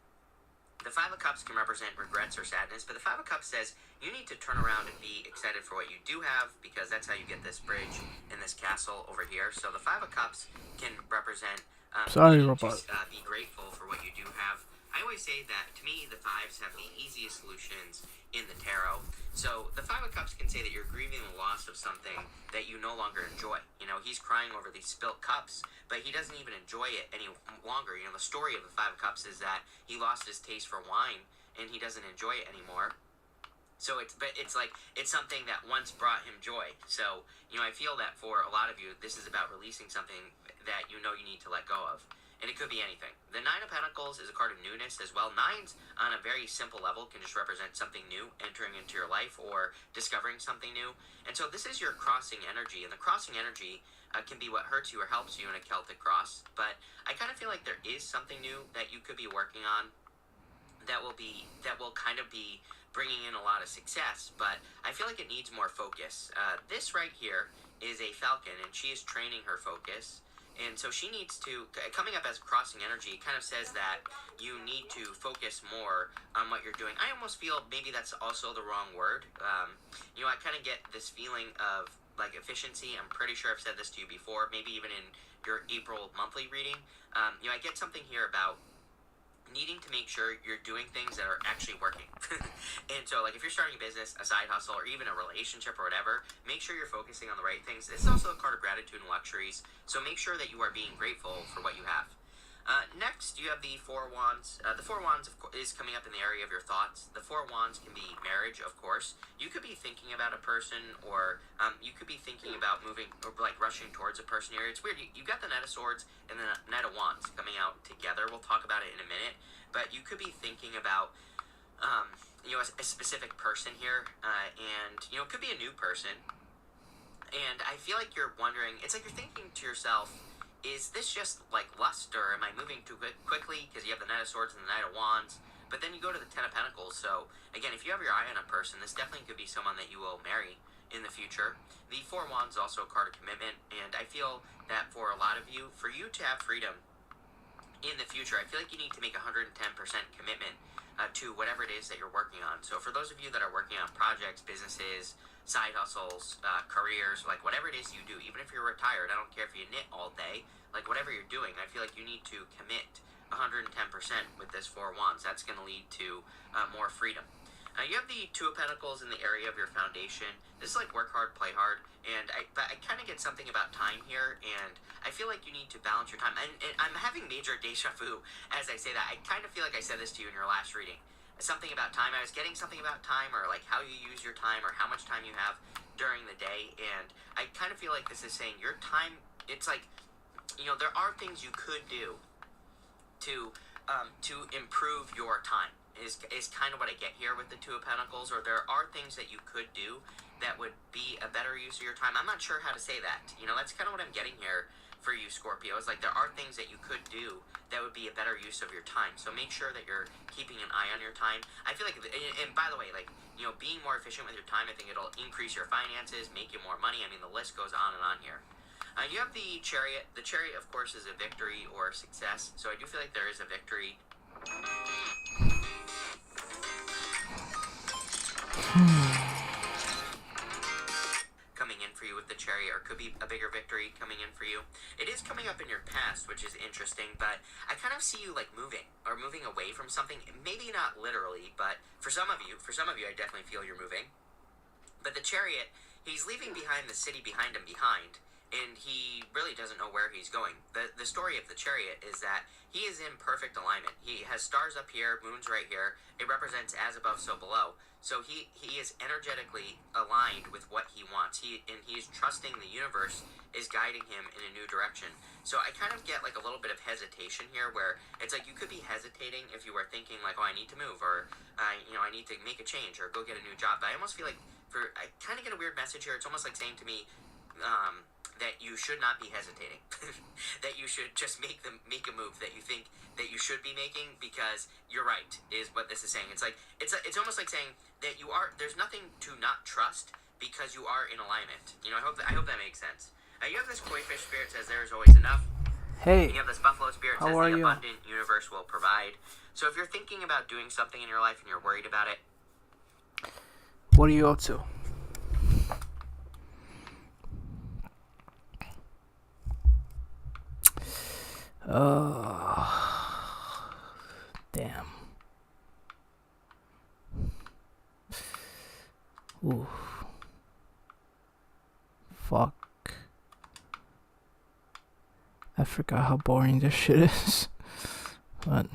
The Five of Cups can represent regrets or sadness, but the Five of Cups says you need to turn around and be excited for what you do have, because that's how you get this bridge and this castle over here. So the Five of Cups can represent be grateful for what you do have. I always say that, to me, the fives have the easiest solutions in the tarot. So the Five of Cups can say that you're grieving the loss of something that you no longer enjoy. He's crying over these spilt cups, but he doesn't even enjoy it any longer. The story of the Five of Cups is that he lost his taste for wine, and he doesn't enjoy it anymore. So it's something that once brought him joy. So, I feel that for a lot of you, this is about releasing something that you need to let go of. And it could be anything. The Nine of Pentacles is a card of newness as well. Nines, on a very simple level, can just represent something new entering into your life, or discovering something new. And so this is your crossing energy. And the crossing energy can be what hurts you or helps you in a Celtic cross. But I kind of feel like there is something new that you could be working on that will kind of be bringing in a lot of success. But I feel like it needs more focus. This right here is a falcon, and she is training her focus. And so she needs to, coming up as crossing energy, it kind of says that you need to focus more on what you're doing. I almost feel maybe that's also the wrong word. I kind of get this feeling of efficiency. I'm pretty sure I've said this to you before, maybe even in your April monthly reading. I get something here about needing to make sure you're doing things that are actually working. And so if you're starting a business, a side hustle, or even a relationship or whatever, make sure you're focusing on the right things. This is also a card of gratitude and luxuries, so make sure that you are being grateful for what you have. Next, you have the Four Wands. The Four Wands is coming up in the area of your thoughts. The Four Wands can be marriage, of course. You could be thinking about a person, or you could be thinking about moving or like rushing towards a person here. It's weird. You got the Knight of Swords and the Knight of Wands coming out together. We'll talk about it in a minute. But you could be thinking about, a specific person here, and it could be a new person. And I feel like you're wondering. It's like you're thinking to yourself, is this just like lust, or am I moving too quickly? Because you have the Knight of Swords and the Knight of Wands. But then you go to the Ten of Pentacles. So again, if you have your eye on a person, this definitely could be someone that you will marry in the future. The Four of Wands is also a card of commitment, and I feel that for a lot of you, for you to have freedom in the future, I feel like you need to make 110% commitment to whatever it is that you're working on. So for those of you that are working on projects, businesses, side hustles, careers, like whatever it is you do, even if you're retired, I don't care if you knit all day, like whatever you're doing, I feel like you need to commit 110% with this Four of Wands. That's going to lead to more freedom. You have the Two of Pentacles in the area of your foundation. This is like work hard, play hard, but I kind of get something about time here, and I feel like you need to balance your time. And I'm having major deja vu as I say that. I kind of feel like I said this to you in your last reading. Something about time. I was getting something about time, or like how you use your time, or how much time you have during the day, and I kind of feel like this is saying your time, it's like, there are things you could do to improve your time. Is kind of what I get here with the Two of Pentacles, or there are things that you could do that would be a better use of your time. I'm not sure how to say that. That's kind of what I'm getting here for you, Scorpio. Is like there are things that you could do that would be a better use of your time. So make sure that you're keeping an eye on your time. I feel like, and by the way, like, being more efficient with your time, I think it'll increase your finances, make you more money. I mean, the list goes on and on here. You have the Chariot. The Chariot, of course, is a victory or success. So I do feel like there is a victory. Coming in for you with the Chariot, or could be a bigger victory coming in for you. It is coming up in your past, which is interesting, but I kind of see you like moving away from something. Maybe not literally, but for some of you, I definitely feel you're moving. But the Chariot, he's leaving behind the city behind him and he really doesn't know where he's going. The story of the Chariot is that he is in perfect alignment. He has stars up here, moon's right here. It represents as above, so below. So he is energetically aligned with what he wants. He's trusting the universe is guiding him in a new direction. So I kind of get like a little bit of hesitation here, where it's like you could be hesitating if you were thinking like, oh, I need to move, or I need to make a change, or go get a new job. But I almost feel like I kind of get a weird message here. It's almost like saying to me, that you should not be hesitating, that you should just make a move that you think that you should be making, because you're right, is what this is saying. It's like it's almost like saying that there's nothing to not trust because you are in alignment. I hope that makes sense. You have this Koi Fish Spirit says there is always enough. Hey, you have this Buffalo Spirit says the abundant universe will provide. So if you're thinking about doing something in your life and you're worried about it, what are you up to? Damn. Ooh. Fuck. I forgot how boring this shit is. But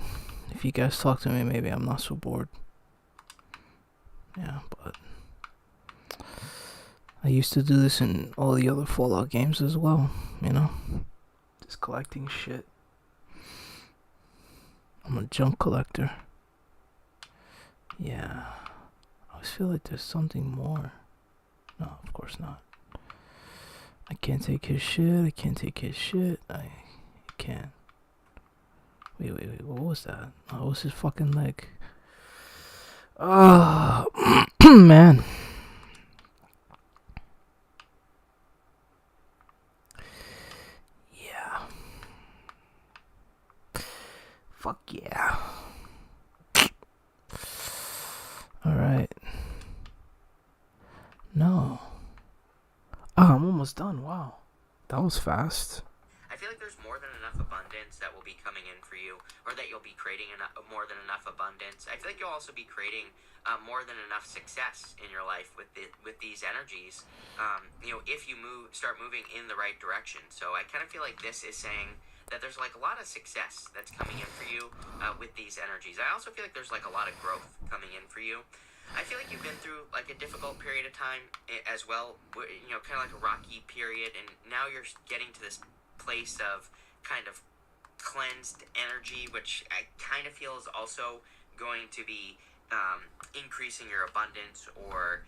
if you guys talk to me, maybe I'm not so bored. Yeah, but I used to do this in all the other Fallout games as well, just collecting shit. I'm a junk collector. Yeah. I always feel like there's something more. No, of course not. I can't take his shit. I can't. Wait. What was that? Oh, it was his fucking leg. Man. Yeah. Fuck yeah. Alright. No. I'm almost done. Wow. That was fast. I feel like there's more than enough abundance that will be coming in for you, or that you'll be creating more than enough abundance. I feel like you'll also be creating more than enough success in your life with these energies. If you start moving in the right direction. So I kind of feel like this is saying that there's like a lot of success that's coming in for you with these energies. I also feel like there's like a lot of growth coming in for you. I feel like you've been through like a difficult period of time as well, you know, kind of like a rocky period, and now you're getting to this place of kind of cleansed energy, which I kind of feel is also going to be increasing your abundance, or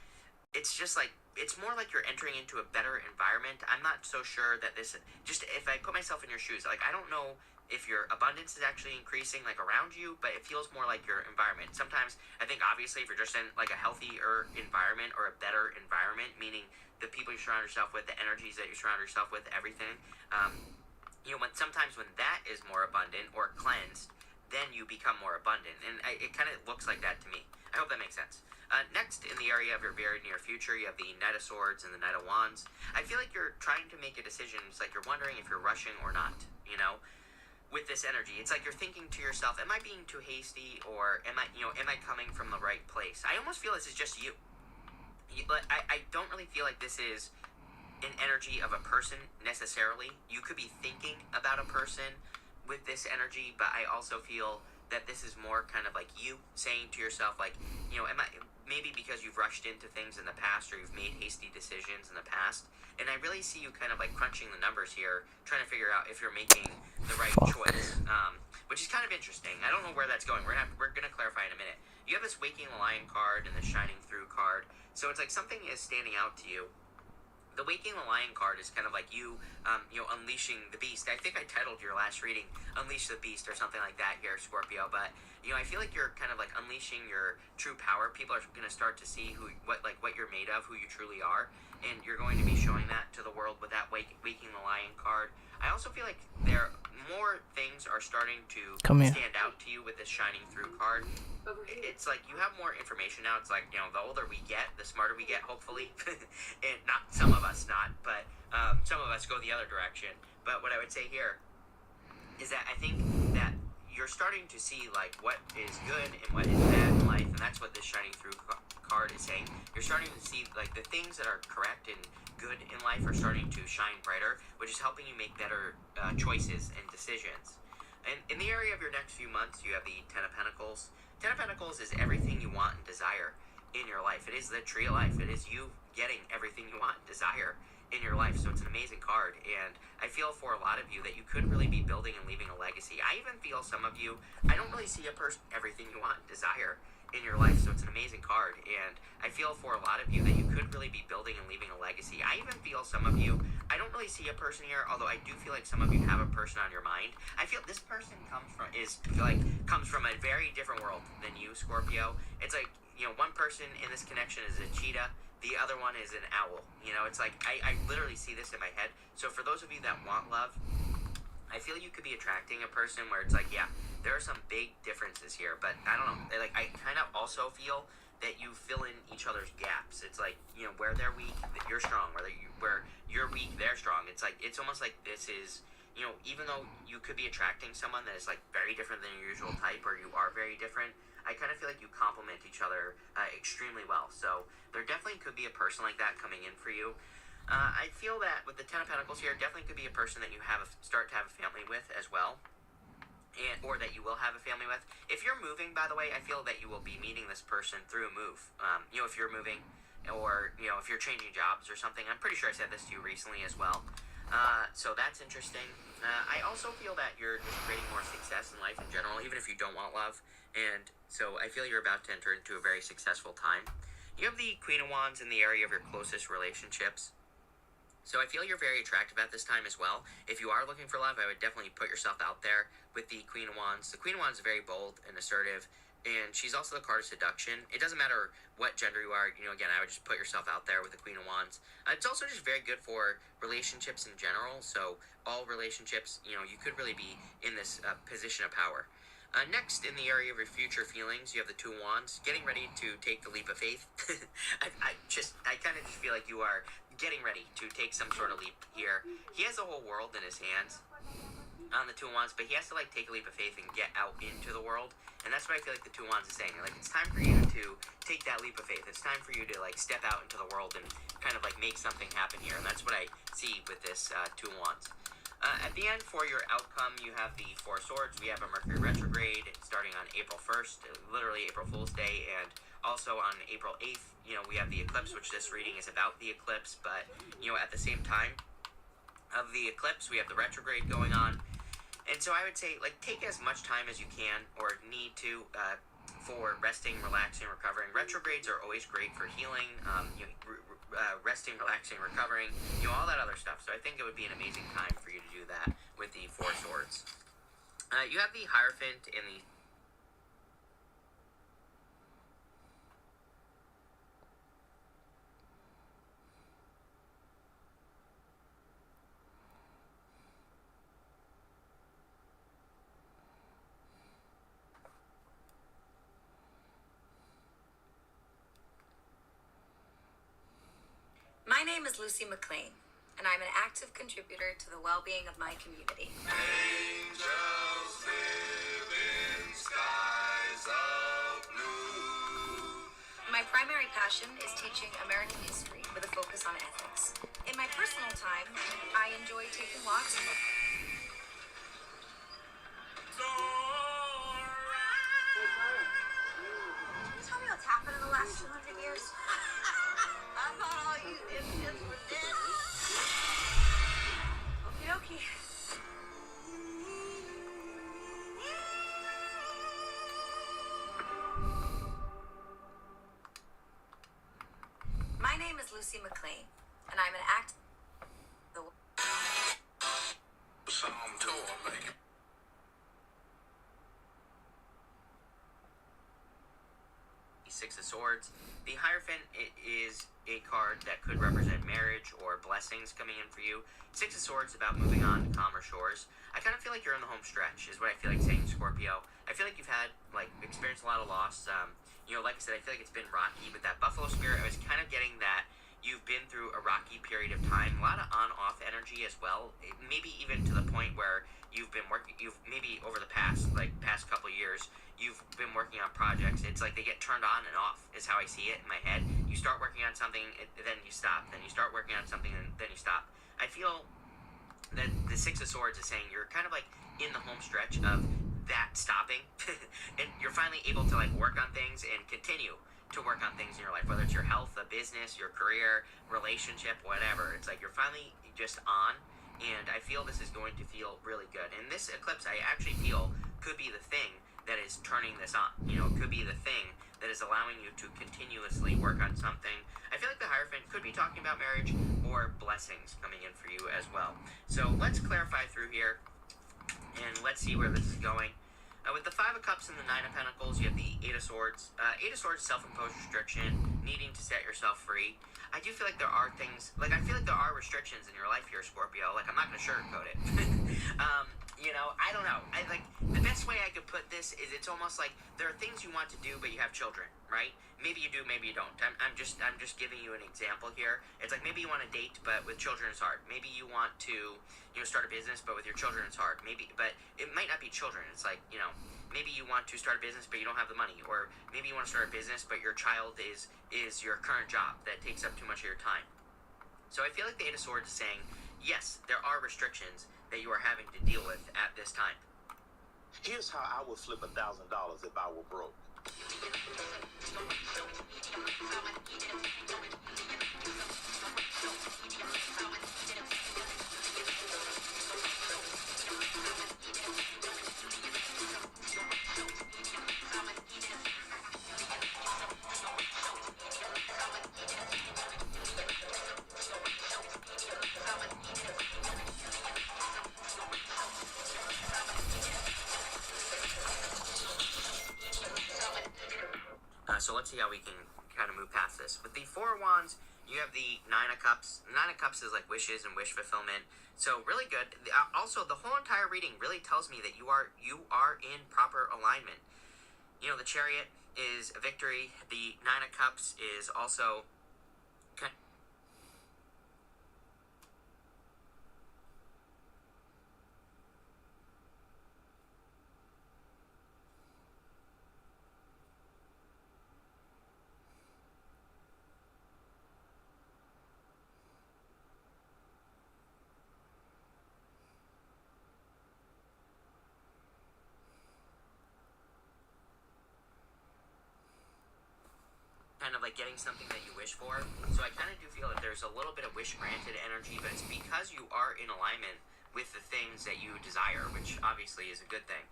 it's just like, it's more like you're entering into a better environment. I'm not so sure that this, just if I put myself in your shoes, like I don't know if your abundance is actually increasing like around you, but it feels more like your environment. Sometimes I think obviously if you're just in like a healthier environment or a better environment, meaning the people you surround yourself with, the energies that you surround yourself with, everything, you know, sometimes when that is more abundant or cleansed, then you become more abundant. And it kind of looks like that to me. I hope that makes sense. Next, in the area of your very near future, you have the Knight of Swords and the Knight of Wands. I feel like you're trying to make a decision. It's like you're wondering if you're rushing or not, you know, with this energy. It's like you're thinking to yourself, am I being too hasty, or am I coming from the right place? I almost feel this is just you. I don't really feel like this is an energy of a person necessarily. You could be thinking about a person with this energy, but I also feel that this is more kind of like you saying to yourself, like, you know, maybe because you've rushed into things in the past, or you've made hasty decisions in the past, and I really see you kind of like crunching the numbers here, trying to figure out if you're making the right choice, which is kind of interesting. I don't know where that's going. We're gonna clarify in a minute. You have this Waking the Lion card and the Shining Through card, so it's like something is standing out to you. The Waking the Lion card is kind of like you, you know, unleashing the beast. I think I titled your last reading "Unleash the Beast" or something like that here, Scorpio. But you know, I feel like you're kind of like unleashing your true power. People are going to start to see what you're made of, who you truly are, and you're going to be showing that to the world with that Waking the Lion card. I also feel like more things are starting to stand out to you with this Shining Through card. It's like you have more information now. It's like, you know, the older we get, the smarter we get, hopefully. And not some of us, but some of us go the other direction. But what I would say here is that I think that you're starting to see like what is good and what is bad in life, and that's what this Shining Through card is saying. You're starting to see like the things that are correct and good in life are starting to shine brighter, which is helping you make better choices and decisions. And in the area of your next few months, you have the Ten of Pentacles. Ten of Pentacles is everything you want and desire in your life. It is the tree of life. It is you getting everything you want and desire in your life. So it's an amazing card. And I feel for a lot of you that you could really be building and leaving a legacy. I even feel some of you, I don't really see a person everything you want and desire in your life. So it's an amazing card. And I feel for a lot of you that you could really be building and leaving a legacy. I even feel some of you, I don't really see a person here, although I do feel like some of you have a person on your mind. I feel this person comes from a very different world than you, Scorpio. It's like, you know, one person in this connection is a cheetah, the other one is an owl. You know, it's like I literally see this in my head. So for those of you that want love, I feel you could be attracting a person where it's like, yeah, there are some big differences here, but I don't know. Like, I kind of also feel that you fill in each other's gaps. It's like, you know, where they're weak, that you're strong. Where you're weak, they're strong. It's like, it's almost like this is, you know, even though you could be attracting someone that is like very different than your usual type, or you are very different, I kind of feel like you complement each other extremely well. So there definitely could be a person like that coming in for you. I feel that with the Ten of Pentacles here, definitely could be a person that you start to have a family with as well, or that you will have a family with. If you're moving, by the way, I feel that you will be meeting this person through a move. You know, if you're moving, or, you know, if you're changing jobs or something. I'm pretty sure I said this to you recently as well. So that's interesting. I also feel that you're just creating more success in life in general, even if you don't want love. And so I feel you're about to enter into a very successful time. You have the Queen of Wands in the area of your closest relationships. So I feel you're very attractive at this time as well. If you are looking for love, I would definitely put yourself out there with the Queen of Wands. The Queen of Wands is very bold and assertive, and she's also the card of seduction. It doesn't matter what gender you are. You know, again, I would just put yourself out there with the Queen of Wands. It's also just very good for relationships in general. So all relationships, you know, you could really be in this position of power. Next, in the area of your future feelings, you have the Two of Wands, getting ready to take the leap of faith. I kind of just feel like you are getting ready to take some sort of leap here. He has the whole world in his hands on the Two of Wands, but he has to like take a leap of faith and get out into the world. And that's what I feel like the Two of Wands is saying. Like, it's time for you to take that leap of faith. It's time for you to like step out into the world and kind of like make something happen here. And that's what I see with this Two of Wands. At the end, for your outcome, you have the Four of Swords. We have a Mercury retrograde starting on April 1st, literally April Fool's Day, and Also on April 8th, we have the eclipse, which this reading is about the eclipse, but, at the same time of the eclipse, we have the retrograde going on. And so I would say, take as much time as you can or need to for resting, relaxing, recovering. Retrogrades are always great for healing, resting, relaxing, recovering, all that other stuff. So I think it would be an amazing time for you to do that with the Four Swords. You have the Hierophant and the... My name is Lucy McLean, and I'm an active contributor to the well-being of my community. Angels live in skies of blue. My primary passion is teaching American history with a focus on ethics. In my personal time, I enjoy taking walks. Can you tell me what's happened in the last 200 years? I thought all you Indians were dead. Okie dokie. My name is Lucy McLean, and I'm an actor. Psalm tour making. Six of Swords. The Hierophant is a card that could represent marriage or blessings coming in for you. Six of Swords about moving on to calmer shores. I kind of feel like you're in the home stretch, is what I feel like saying, Scorpio. I feel like you've had, experienced a lot of loss. Like I said, I feel like it's been rocky. With that Buffalo Spirit, I was kind of getting that you've been through a rocky period of time. A lot of on-off energy as well. Maybe even to the point where you've maybe over the past couple years, you've been working on projects. It's like they get turned on and off, is how I see it in my head. You start working on something, then you stop. Then you start working on something, and then you stop. I feel that the Six of Swords is saying you're kind of in the home stretch of that stopping, and you're finally able to work on things and continue to work on things in your life, whether it's your health, a business, your career, relationship, whatever. It's like you're finally just on, and I feel this is going to feel really good. And this eclipse, I actually feel, could be the thing that is turning this on. It could be the thing that is allowing you to continuously work on something. I feel like the Hierophant could be talking about marriage or blessings coming in for you as well. So let's clarify through here, and let's see where this is going. With the Five of Cups and the Nine of Pentacles, you have the Eight of Swords. Eight of Swords, self-imposed restriction, needing to set yourself free. I do feel like there are things, I feel like there are restrictions in your life here, Scorpio. I'm not going to sugarcoat it. I don't know. The best way I could put this is it's almost like there are things you want to do, but you have children, right? Maybe you do, maybe you don't. I'm just giving you an example here. It's like maybe you want to date, but with children it's hard. Maybe you want to, start a business, but with your children it's hard. But it might not be children. It's like, maybe you want to start a business, but you don't have the money. Or maybe you want to start a business, but your child is your current job that takes up too much of your time. So I feel like the Eight of Swords is saying, yes, there are restrictions that you are having to deal with at this time. Here's how I would flip $1,000 if I were broke. So let's see how we can kind of move past this. With the Four of Wands, you have the Nine of Cups. Nine of Cups is like wishes and wish fulfillment. So really good. Also, the whole entire reading really tells me that you are in proper alignment. The Chariot is a victory. The Nine of Cups is also... kind of like getting something that you wish for. So I kind of do feel that there's a little bit of wish granted energy, but it's because you are in alignment with the things that you desire, which obviously is a good thing.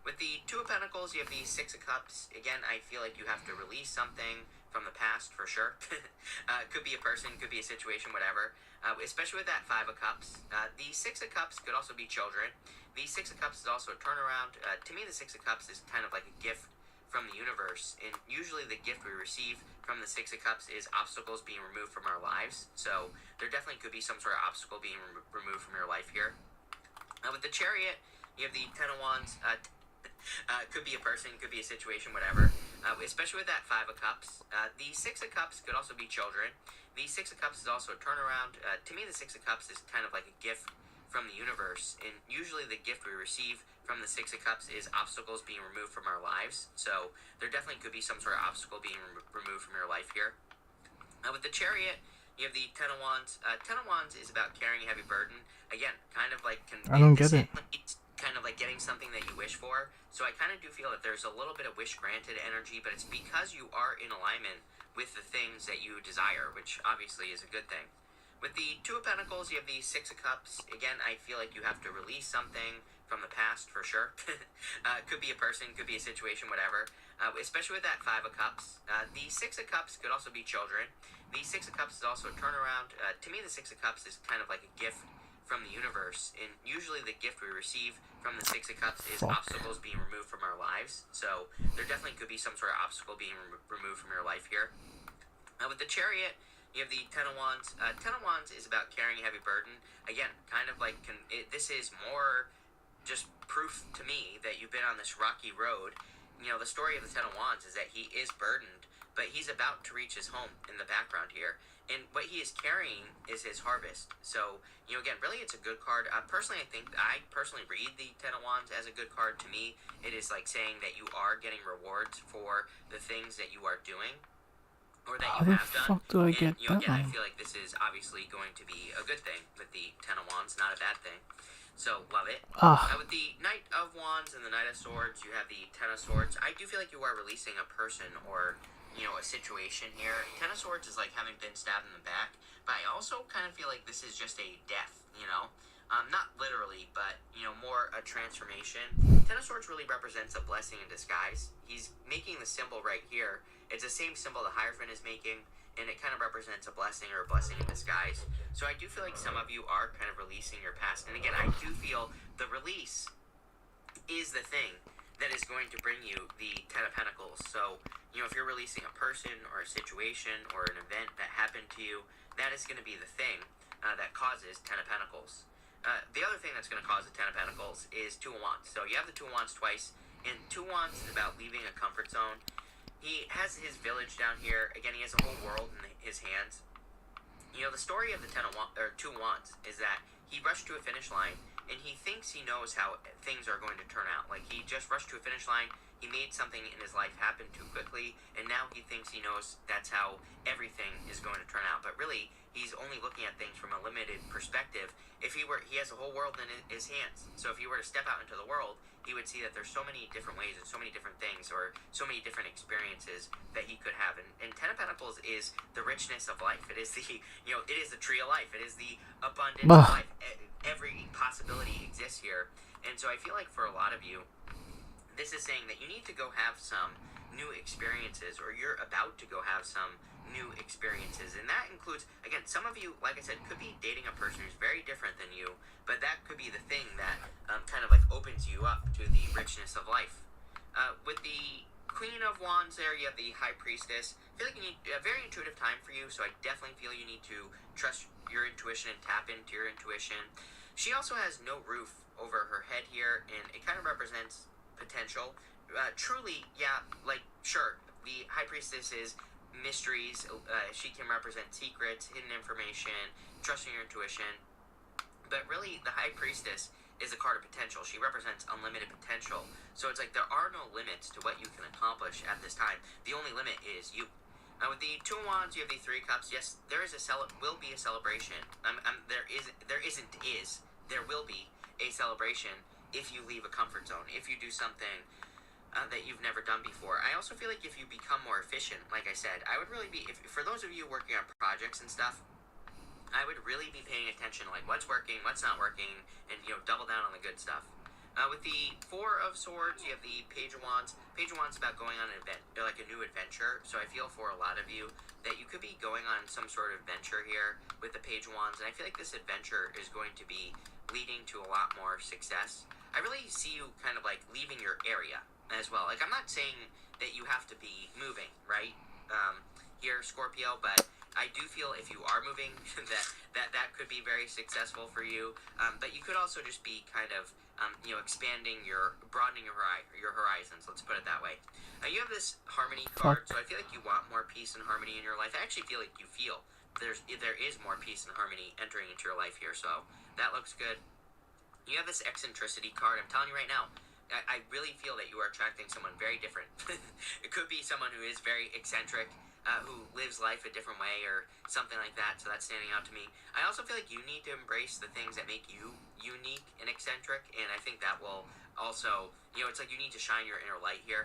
With the Two of Pentacles, you have the Six of Cups. Again, I feel like you have to release something from the past for sure. Could be a person, could be a situation, whatever. Especially with that Five of Cups. The Six of Cups could also be children. The Six of Cups is also a turnaround. To me, the Six of Cups is kind of like a gift from the universe, and usually the gift we receive from the Six of Cups is obstacles being removed from our lives. So there definitely could be some sort of obstacle being removed from your life here. With the Chariot, you have the Ten of Wands. Could be a person, could be a situation, whatever. Especially with that Five of Cups. The Six of Cups could also be children. The Six of Cups is also a turnaround. To me, the Six of Cups is kind of like a gift from the universe, and usually the gift we receive from the Six of Cups is obstacles being removed from our lives. So there definitely could be some sort of obstacle being removed from your life here. With the Chariot, you have the Ten of Wands. Ten of Wands is about carrying a heavy burden. Again, kind of like... I don't get it. Kind of like getting something that you wish for. So I kind of do feel that there's a little bit of wish granted energy, but it's because you are in alignment with the things that you desire, which obviously is a good thing. With the Two of Pentacles, you have the Six of Cups. Again, I feel like you have to release something from the past for sure. Could be a person, could be a situation, whatever. Especially with that Five of Cups. The Six of Cups could also be children. The Six of Cups is also a turnaround. To me, the Six of Cups is kind of like a gift from the universe, and usually the gift we receive from the Six of Cups is obstacles being removed from our lives. So there definitely could be some sort of obstacle being removed from your life here. With the Chariot, you have the Ten of Wands. Ten of Wands is about carrying a heavy burden. Again, kind of like this is more just proof to me that you've been on this rocky road. You know, the story of the Ten of Wands is that he is burdened, but he's about to reach his home in the background here. And what he is carrying is his harvest. So, you know, again, really it's a good card. Personally, I personally read the Ten of Wands as a good card. To me, it is like saying that you are getting rewards for the things that you are doing, or that you have done. How the fuck do I get you know, that again, I one? feel like this is obviously going to be a good thing with the Ten of Wands, not a bad thing. So, love it. With the Knight of Wands and the Knight of Swords, you have the Ten of Swords. I do feel like you are releasing a person or, you know, a situation here. Ten of Swords is like having been stabbed in the back, but I also kind of feel like this is just a death, you know? Not literally, but, you know, more a transformation. Ten of Swords really represents a blessing in disguise. He's making the symbol right here. It's the same symbol the Hierophant is making, and it kind of represents a blessing or a blessing in disguise. So I do feel like some of you are kind of releasing your past. And again, I do feel the release is the thing that is going to bring you the Ten of Pentacles. So, you know, if you're releasing a person or a situation or an event that happened to you, that is going to be the thing that causes Ten of Pentacles. The other thing that's going to cause the Ten of Pentacles is Two of Wands. So you have the Two of Wands twice, and Two of Wands is about leaving a comfort zone. He has his village down here. Again, he has a whole world in his hands. You know, the story of the Two of Wands is that he rushed to a finish line, and he thinks he knows how things are going to turn out. Like, he just rushed to a finish line, he made something in his life happen too quickly, and now he thinks he knows that's how everything is going to turn out. But really, he's only looking at things from a limited perspective. He has a whole world in his hands. So if he were to step out into the world, he would see that there's so many different ways and so many different things or so many different experiences that he could have. And Ten of Pentacles is the richness of life. It is the, you know, it is the tree of life. It is the abundance of life. Every possibility exists here. And so I feel like for a lot of you, this is saying that you need to go have some new experiences, or you're about to go have some new experiences. And that includes, again, some of you, like I said, could be dating a person who's very different than you, but that could be the thing that kind of like opens you up to the richness of life. With the Queen of Wands there, you have the High Priestess. I feel like you need a very intuitive time for you, so I definitely feel you need to trust your intuition and tap into your intuition. She also has no roof over her head here, and it kind of represents potential. Truly, yeah, like, sure, the High Priestess is mysteries. She can represent secrets, hidden information, trusting your intuition. But really, the High Priestess is a card of potential. She represents unlimited potential. So it's like there are no limits to what you can accomplish at this time. The only limit is you. Now with the Two of Wands, you have the Three of Cups. Yes, there will be a celebration. There will be a celebration if you leave a comfort zone. If you do something that you've never done before. I also feel like if you become more efficient, like I said, I would really be, for those of you working on projects and stuff, I would really be paying attention to like what's working, what's not working, and double down on the good stuff. With the Four of Swords, you have the Page of Wands. Page of Wands is about going on an event, like a new adventure. So I feel for a lot of you that you could be going on some sort of adventure here with the Page of Wands, and I feel like this adventure is going to be leading to a lot more success. I really see you kind of like leaving your area as well. Like, I'm not saying that you have to be moving, right, here, Scorpio, but I do feel if you are moving, that could be very successful for you. But you could also just be kind of, broadening your horizons. Let's put it that way. You have this Harmony card, so I feel like you want more peace and harmony in your life. I actually feel like you feel there is more peace and harmony entering into your life here, so that looks good. You have this Eccentricity card. I'm telling you right now, I really feel that you are attracting someone very different. It could be someone who is very eccentric, who lives life a different way or something like that, so that's standing out to me. I also feel like you need to embrace the things that make you unique and eccentric, and I think that will also, it's like you need to shine your inner light here.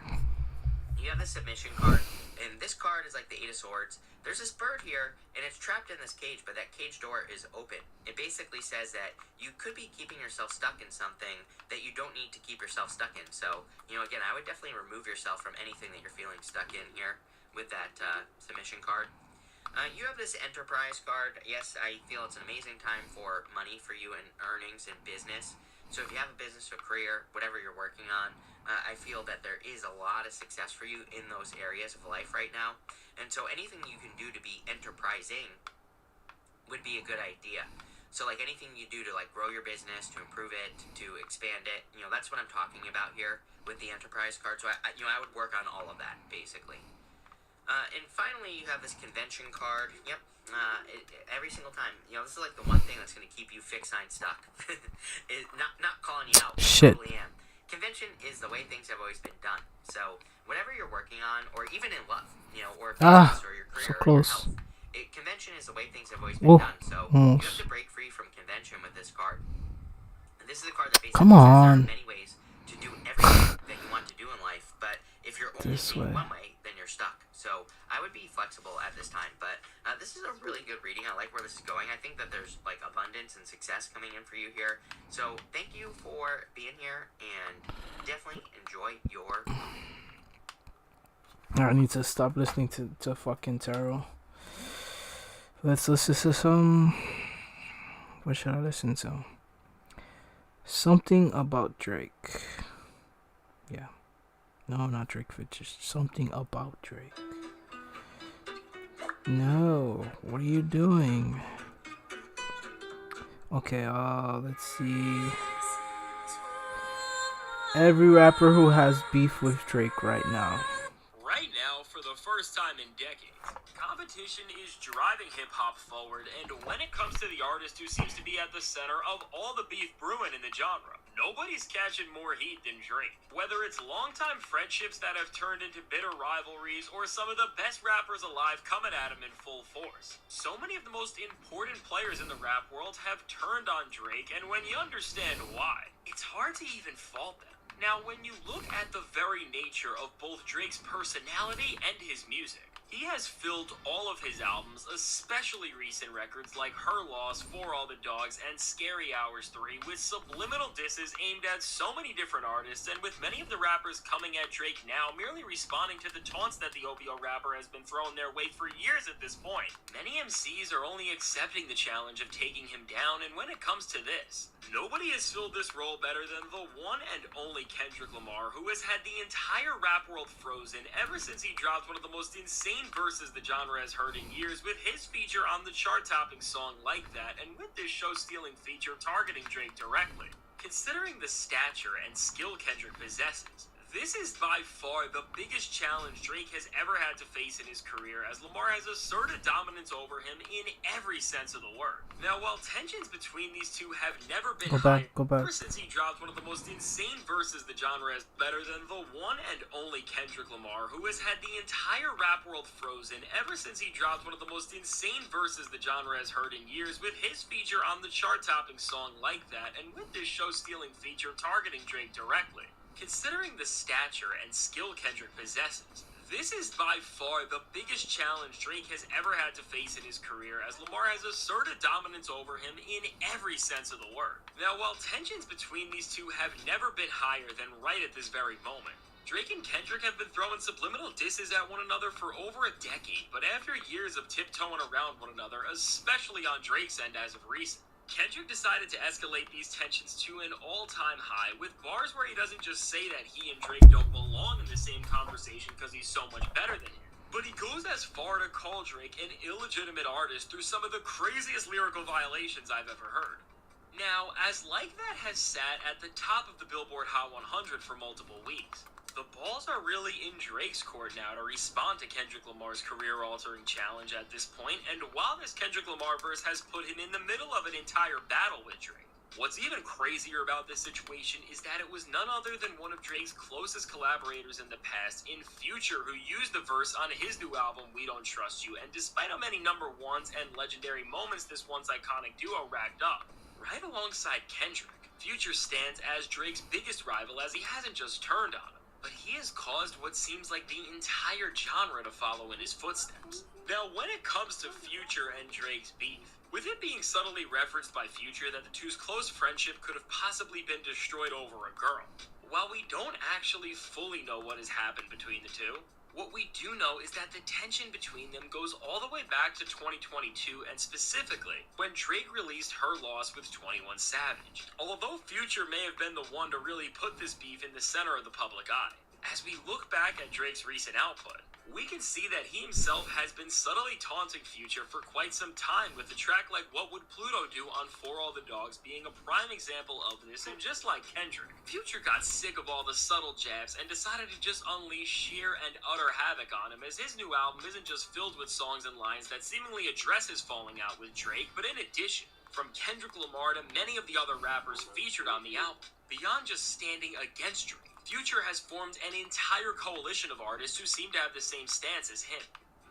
You have the Submission card, and this card is like the Eight of Swords. There's this bird here, and it's trapped in this cage, but that cage door is open. It basically says that you could be keeping yourself stuck in something that you don't need to keep yourself stuck in. So, again, I would definitely remove yourself from anything that you're feeling stuck in here with that Submission card. You have this Enterprise card. Yes, I feel it's an amazing time for money for you and earnings and business. So if you have a business or career, whatever you're working on, I feel that there is a lot of success for you in those areas of life right now. And so anything you can do to be enterprising would be a good idea. So like anything you do to like grow your business, to improve it, to expand it, that's what I'm talking about here with the Enterprise card. So I would work on all of that basically. And finally, you have this Convention card. Yep. Every single time, this is like the one thing that's going to keep you fixed, signed, stuck. not calling you out. Shit. I totally am. Convention is the way things have always been done. So whatever you're working on, or even in love, or business, or your career, so or close. your health, convention is the way things have always been done. So you have to break free from convention with this card. And this is a card that basically says there are many ways to do everything that you want to do in life, but if you're only seeing one way, then you're stuck. So I would be flexible at this time, but this is a really good reading. I like where this is going. I think that there's like abundance and success coming in for you here. So thank you for being here, and definitely enjoy your I need to stop listening to fucking tarot. Let's listen to some. What should I listen to? Something about Drake. Yeah. No, not Drake, but just something about Drake. No, what are you doing? Okay, let's see. Every rapper who has beef with Drake right now. Right now, for the first time in decades, competition is driving hip-hop forward, and when it comes to the artist who seems to be at the center of all the beef brewing in the genre, nobody's catching more heat than Drake. Whether it's longtime friendships that have turned into bitter rivalries, or some of the best rappers alive coming at him in full force, so many of the most important players in the rap world have turned on Drake, and when you understand why, it's hard to even fault them. Now, when you look at the very nature of both Drake's personality and his music, he has filled all of his albums, especially recent records like Her Loss, For All the Dogs, and Scary Hours 3, with subliminal disses aimed at so many different artists, and with many of the rappers coming at Drake now merely responding to the taunts that the OVO rapper has been throwing their way for years at this point. Many MCs are only accepting the challenge of taking him down, and when it comes to this, nobody has filled this role better than the one and only Kendrick Lamar, who has had the entire rap world frozen ever since he dropped one of the most insane verses the genre has heard in years with his feature on the chart-topping song Like That, and with this show-stealing feature targeting Drake directly. Considering the stature and skill Kendrick possesses, this is by far the biggest challenge Drake has ever had to face in his career, as Lamar has asserted dominance over him in every sense of the word. Now, while tensions between these two have never been high, ever since he dropped one of the most insane verses the genre has better than the one and only Kendrick Lamar, who has had the entire rap world frozen ever since he dropped one of the most insane verses the genre has heard in years with his feature on the chart-topping song Like That, and with this show-stealing feature targeting Drake directly. Considering the stature and skill Kendrick possesses, this is by far the biggest challenge Drake has ever had to face in his career, as Lamar has asserted dominance over him in every sense of the word. Now, while tensions between these two have never been higher than right at this very moment, Drake and Kendrick have been throwing subliminal disses at one another for over a decade, but after years of tiptoeing around one another, especially on Drake's end as of recent, Kendrick decided to escalate these tensions to an all-time high, with bars where he doesn't just say that he and Drake don't belong in the same conversation because he's so much better than him, but he goes as far to call Drake an illegitimate artist through some of the craziest lyrical violations I've ever heard. Now, as Like That has sat at the top of the Billboard Hot 100 for multiple weeks, the balls are really in Drake's court now to respond to Kendrick Lamar's career-altering challenge at this point, and while this Kendrick Lamar verse has put him in the middle of an entire battle with Drake, what's even crazier about this situation is that it was none other than one of Drake's closest collaborators in the past, in Future, who used the verse on his new album, We Don't Trust You, and despite how many number ones and legendary moments this once iconic duo racked up, right alongside Kendrick, Future stands as Drake's biggest rival, as he hasn't just turned on him, but he has caused what seems like the entire genre to follow in his footsteps. Now, when it comes to Future and Drake's beef, with it being subtly referenced by Future that the two's close friendship could have possibly been destroyed over a girl, while we don't actually fully know what has happened between the two, what we do know is that the tension between them goes all the way back to 2022, and specifically when Drake released Her Loss with 21 Savage. Although Future may have been the one to really put this beef in the center of the public eye, as we look back at Drake's recent output, we can see that he himself has been subtly taunting Future for quite some time, with a track like What Would Pluto Do on For All the Dogs being a prime example of this, and just like Kendrick, Future got sick of all the subtle jabs and decided to just unleash sheer and utter havoc on him, as his new album isn't just filled with songs and lines that seemingly address his falling out with Drake, but in addition, from Kendrick Lamar to many of the other rappers featured on the album, beyond just standing against Drake, Future has formed an entire coalition of artists who seem to have the same stance as him.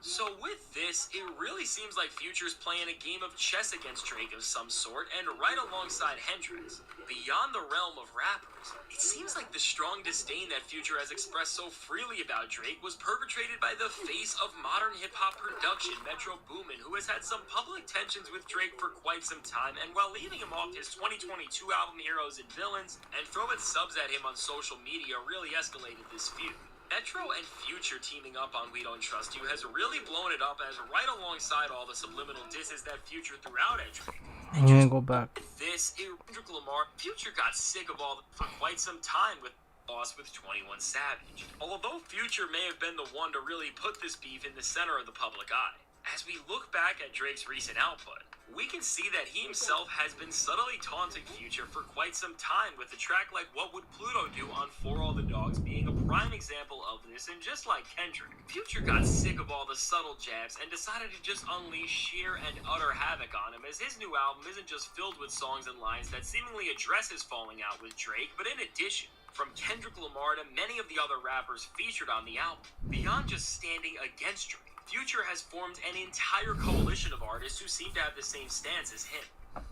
So with this, it really seems like Future's playing a game of chess against Drake of some sort, and right alongside Hendrix, beyond the realm of rappers, it seems like the strong disdain that Future has expressed so freely about Drake was perpetrated by the face of modern hip-hop production, Metro Boomin, who has had some public tensions with Drake for quite some time, and while leaving him off his 2022 album Heroes and Villains, and throwing subs at him on social media really escalated this feud. Metro and Future teaming up on We Don't Trust You has really blown it up, as right alongside all the subliminal disses that Future threw out at Drake. I'm gonna go back. This, Kendrick Lamar, Future got sick of all for quite some time with Lost with 21 Savage. Although Future may have been the one to really put this beef in the center of the public eye, as we look back at Drake's recent output, we can see that he himself has been subtly taunting Future for quite some time, with a track like What Would Pluto Do on For All the Dogs being a prime example of this, and just like Kendrick, Future got sick of all the subtle jabs and decided to just unleash sheer and utter havoc on him, as his new album isn't just filled with songs and lines that seemingly address his falling out with Drake, but in addition, from Kendrick Lamar to many of the other rappers featured on the album, beyond just standing against Drake, Future has formed an entire coalition of artists who seem to have the same stance as him.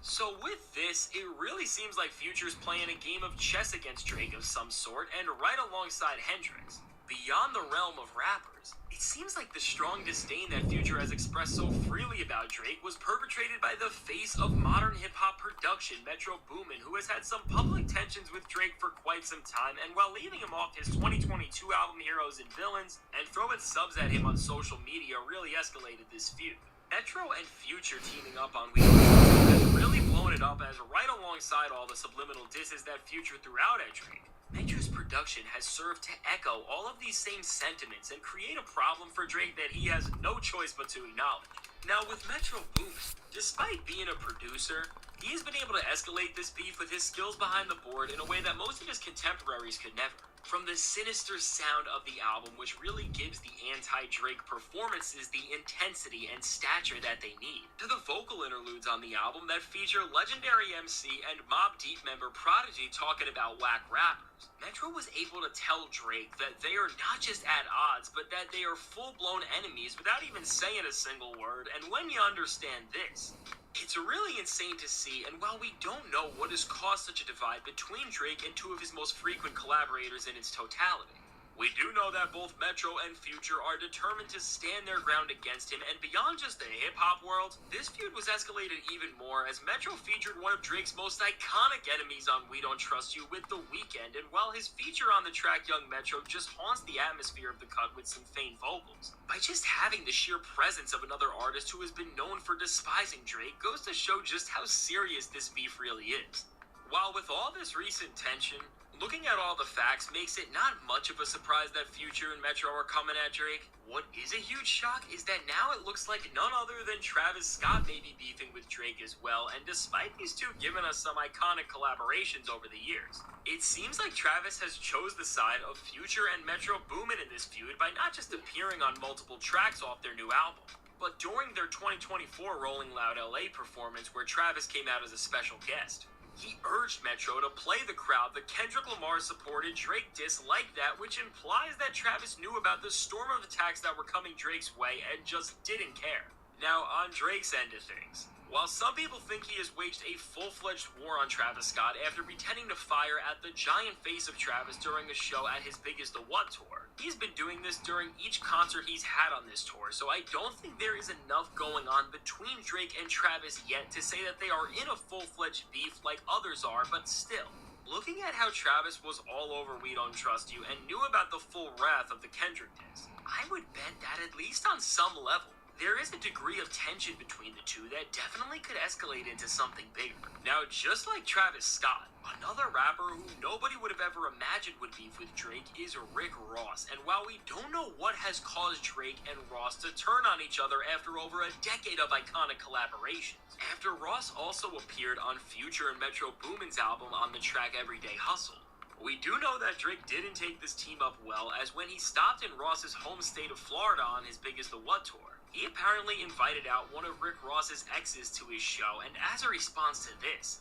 So with this, it really seems like Future's playing a game of chess against Drake of some sort, and right alongside Hendrix, beyond the realm of rappers, it seems like the strong disdain that Future has expressed so freely about Drake was perpetrated by the face of modern hip-hop production, Metro Boomin, who has had some public tensions with Drake for quite some time, and while leaving him off his 2022 album Heroes and Villains, and throwing subs at him on social media really escalated this feud. Metro and Future teaming up on We Don't Trust You has really blown it up, as right alongside all the subliminal disses that Future threw out at Drake, Metro's production has served to echo all of these same sentiments and create a problem for Drake that he has no choice but to acknowledge. Now, with Metro Boomin, despite being a producer, he has been able to escalate this beef with his skills behind the board in a way that most of his contemporaries could never. From the sinister sound of the album, which really gives the anti-Drake performances the intensity and stature that they need, to the vocal interludes on the album that feature legendary MC and Mobb Deep member Prodigy talking about whack rappers, Metro was able to tell Drake that they are not just at odds, but that they are full-blown enemies without even saying a single word. And when you understand this, It's really insane to see, and while we don't know what has caused such a divide between Drake and two of his most frequent collaborators in its totality, we do know that both Metro and Future are determined to stand their ground against him, and beyond just the hip-hop world, this feud was escalated even more as Metro featured one of Drake's most iconic enemies on We Don't Trust You with The Weeknd, and while his feature on the track Young Metro just haunts the atmosphere of the cut with some faint vocals, by just having the sheer presence of another artist who has been known for despising Drake goes to show just how serious this beef really is. While with all this recent tension, looking at all the facts makes it not much of a surprise that Future and Metro are coming at Drake. What is a huge shock is that now it looks like none other than Travis Scott may be beefing with Drake as well, and despite these two giving us some iconic collaborations over the years, it seems like Travis has chose the side of Future and Metro Boomin in this feud by not just appearing on multiple tracks off their new album, but during their 2024 Rolling Loud LA performance where Travis came out as a special guest. He urged Metro to play the crowd the Kendrick Lamar-supported Drake diss like that, which implies that Travis knew about the storm of attacks that were coming Drake's way and just didn't care. Now, on Drake's end of things, while some people think he has waged a full-fledged war on Travis Scott after pretending to fire at the giant face of Travis during a show at his biggest The What tour, he's been doing this during each concert he's had on this tour, so I don't think there is enough going on between Drake and Travis yet to say that they are in a full-fledged beef like others are, but still. Looking at how Travis was all over We Don't Trust You and knew about the full wrath of the Kendrick diss, I would bet that at least on some level, there is a degree of tension between the two that definitely could escalate into something bigger. Now, just like Travis Scott, another rapper who nobody would have ever imagined would beef with Drake is Rick Ross. And while we don't know what has caused Drake and Ross to turn on each other after over a decade of iconic collaborations, after Ross also appeared on Future and Metro Boomin's album on the track Everyday Hustle, we do know that Drake didn't take this team up well, as when he stopped in Ross's home state of Florida on his biggest The What tour, he apparently invited out one of Rick Ross's exes to his show, and as a response to this,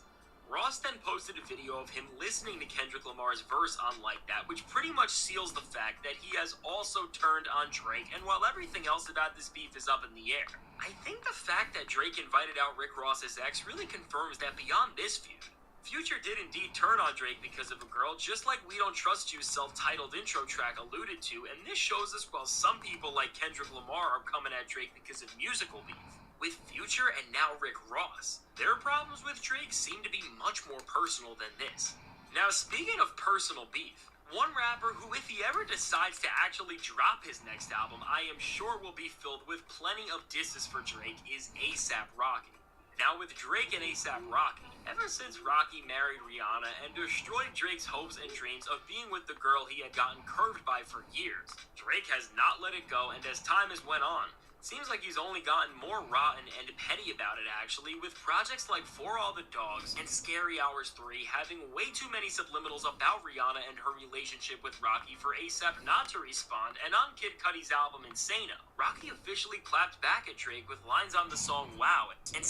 Ross then posted a video of him listening to Kendrick Lamar's verse on Like That, which pretty much seals the fact that he has also turned on Drake, and while everything else about this beef is up in the air, I think the fact that Drake invited out Rick Ross's ex really confirms that beyond this feud, Future did indeed turn on Drake because of a girl, just like We Don't Trust You's self-titled intro track alluded to, and this shows us while some people like Kendrick Lamar are coming at Drake because of musical beef, with Future and now Rick Ross, their problems with Drake seem to be much more personal than this. Now, speaking of personal beef, one rapper who, if he ever decides to actually drop his next album, I am sure will be filled with plenty of disses for Drake is A$AP Rocky. Now, with Drake and A$AP Rocky, ever since Rocky married Rihanna and destroyed Drake's hopes and dreams of being with the girl he had gotten curved by for years, Drake has not let it go, and as time has went on, seems like he's only gotten more rotten and petty about it actually, with projects like For All the Dogs and Scary Hours 3 having way too many subliminals about Rihanna and her relationship with Rocky for A$AP not to respond, and on Kid Cudi's album Insano, Rocky officially clapped back at Drake with lines on the song Wow, and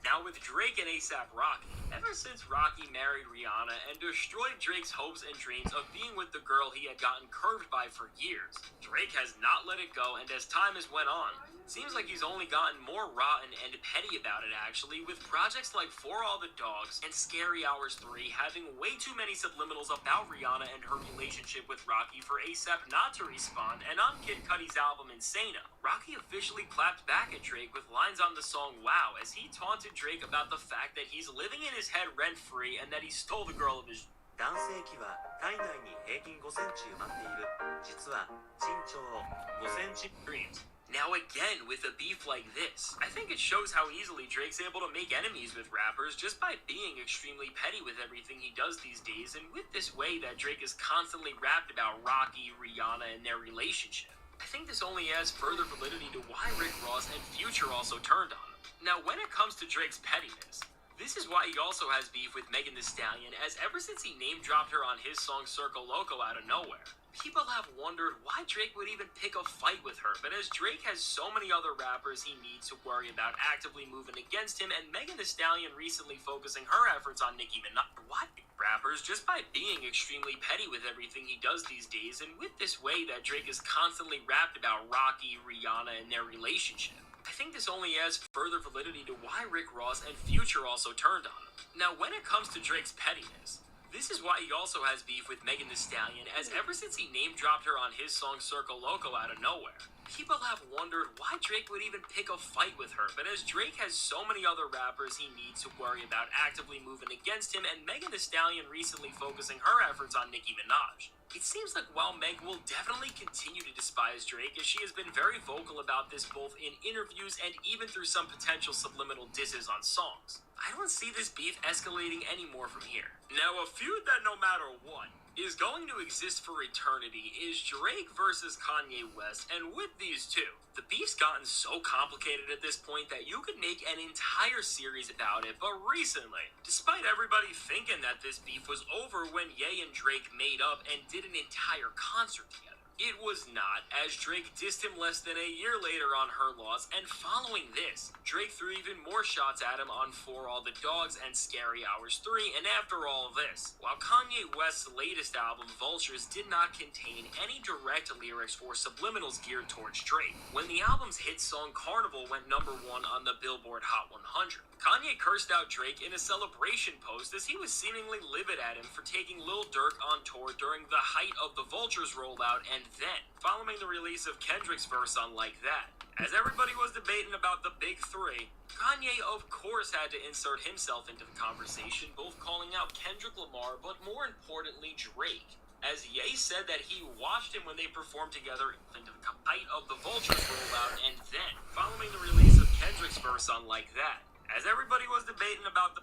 now with Drake and A$AP Rocky, ever since Rocky married Rihanna and destroyed Drake's hopes and dreams of being with the girl he had gotten curved by for years, Drake has not let it go, and as time has went on, seems like he's only gotten more rotten and petty about it actually, with projects like For All the Dogs and Scary Hours 3 having way too many subliminals about Rihanna and her relationship with Rocky for A$AP not to respond, and on Kid Cudi's album Insano, Rocky officially clapped back at Drake with lines on the song Wow as he taunted Drake about the fact that he's living in his head rent-free and that he stole the girl of his 男性器は体内に平均5センチ埋まっている。実は身長5センチ dreams. Now again, with a beef like this, I think it shows how easily Drake's able to make enemies with rappers just by being extremely petty with everything he does these days, and with this way that Drake is constantly rapped about Rocky, Rihanna, and their relationship. I think this only adds further validity to why Rick Ross and Future also turned on him. Now, when it comes to Drake's pettiness, this is why he also has beef with Megan Thee Stallion, as ever since he name-dropped her on his song Circo Loco out of nowhere, people have wondered why Drake would even pick a fight with her, but as Drake has so many other rappers he needs to worry about actively moving against him, and Megan Thee Stallion recently focusing her efforts on Nicki Minaj, why rappers just by being extremely petty with everything he does these days, and with this way that Drake is constantly rapped about Rocky, Rihanna, and their relationship, I think this only adds further validity to why Rick Ross and Future also turned on him. Now, when it comes to Drake's pettiness, this is why he also has beef with Megan Thee Stallion, as ever since he name-dropped her on his song Circle Loco out of nowhere, people have wondered why Drake would even pick a fight with her, but as Drake has so many other rappers he needs to worry about actively moving against him, and Megan Thee Stallion recently focusing her efforts on Nicki Minaj, it seems like while Meg will definitely continue to despise Drake, as she has been very vocal about this both in interviews and even through some potential subliminal disses on songs, I don't see this beef escalating anymore from here. Now, a feud that no matter what is going to exist for eternity is Drake versus Kanye West, and with these two, the beef's gotten so complicated at this point that you could make an entire series about it, but recently, despite everybody thinking that this beef was over when Ye and Drake made up and did an entire concert together, it was not, as Drake dissed him less than a year later on Her Loss, and following this, Drake threw even more shots at him on For All the Dogs and Scary Hours 3, and after all this, while Kanye West's latest album, Vultures, did not contain any direct lyrics or subliminals geared towards Drake, when the album's hit song Carnival went #1 on the Billboard Hot 100, Kanye cursed out Drake in a celebration post as he was seemingly livid at him for taking Lil Durk on tour during the height of the Vultures rollout, and then, following the release of Kendrick's verse on Like That, as everybody was debating about the big three, Kanye of course had to insert himself into the conversation, both calling out Kendrick Lamar, but more importantly Drake, as Ye said that he watched him when they performed together into the height of the Vultures rollout, and then, following the release of Kendrick's verse on Like That, as everybody was debating about the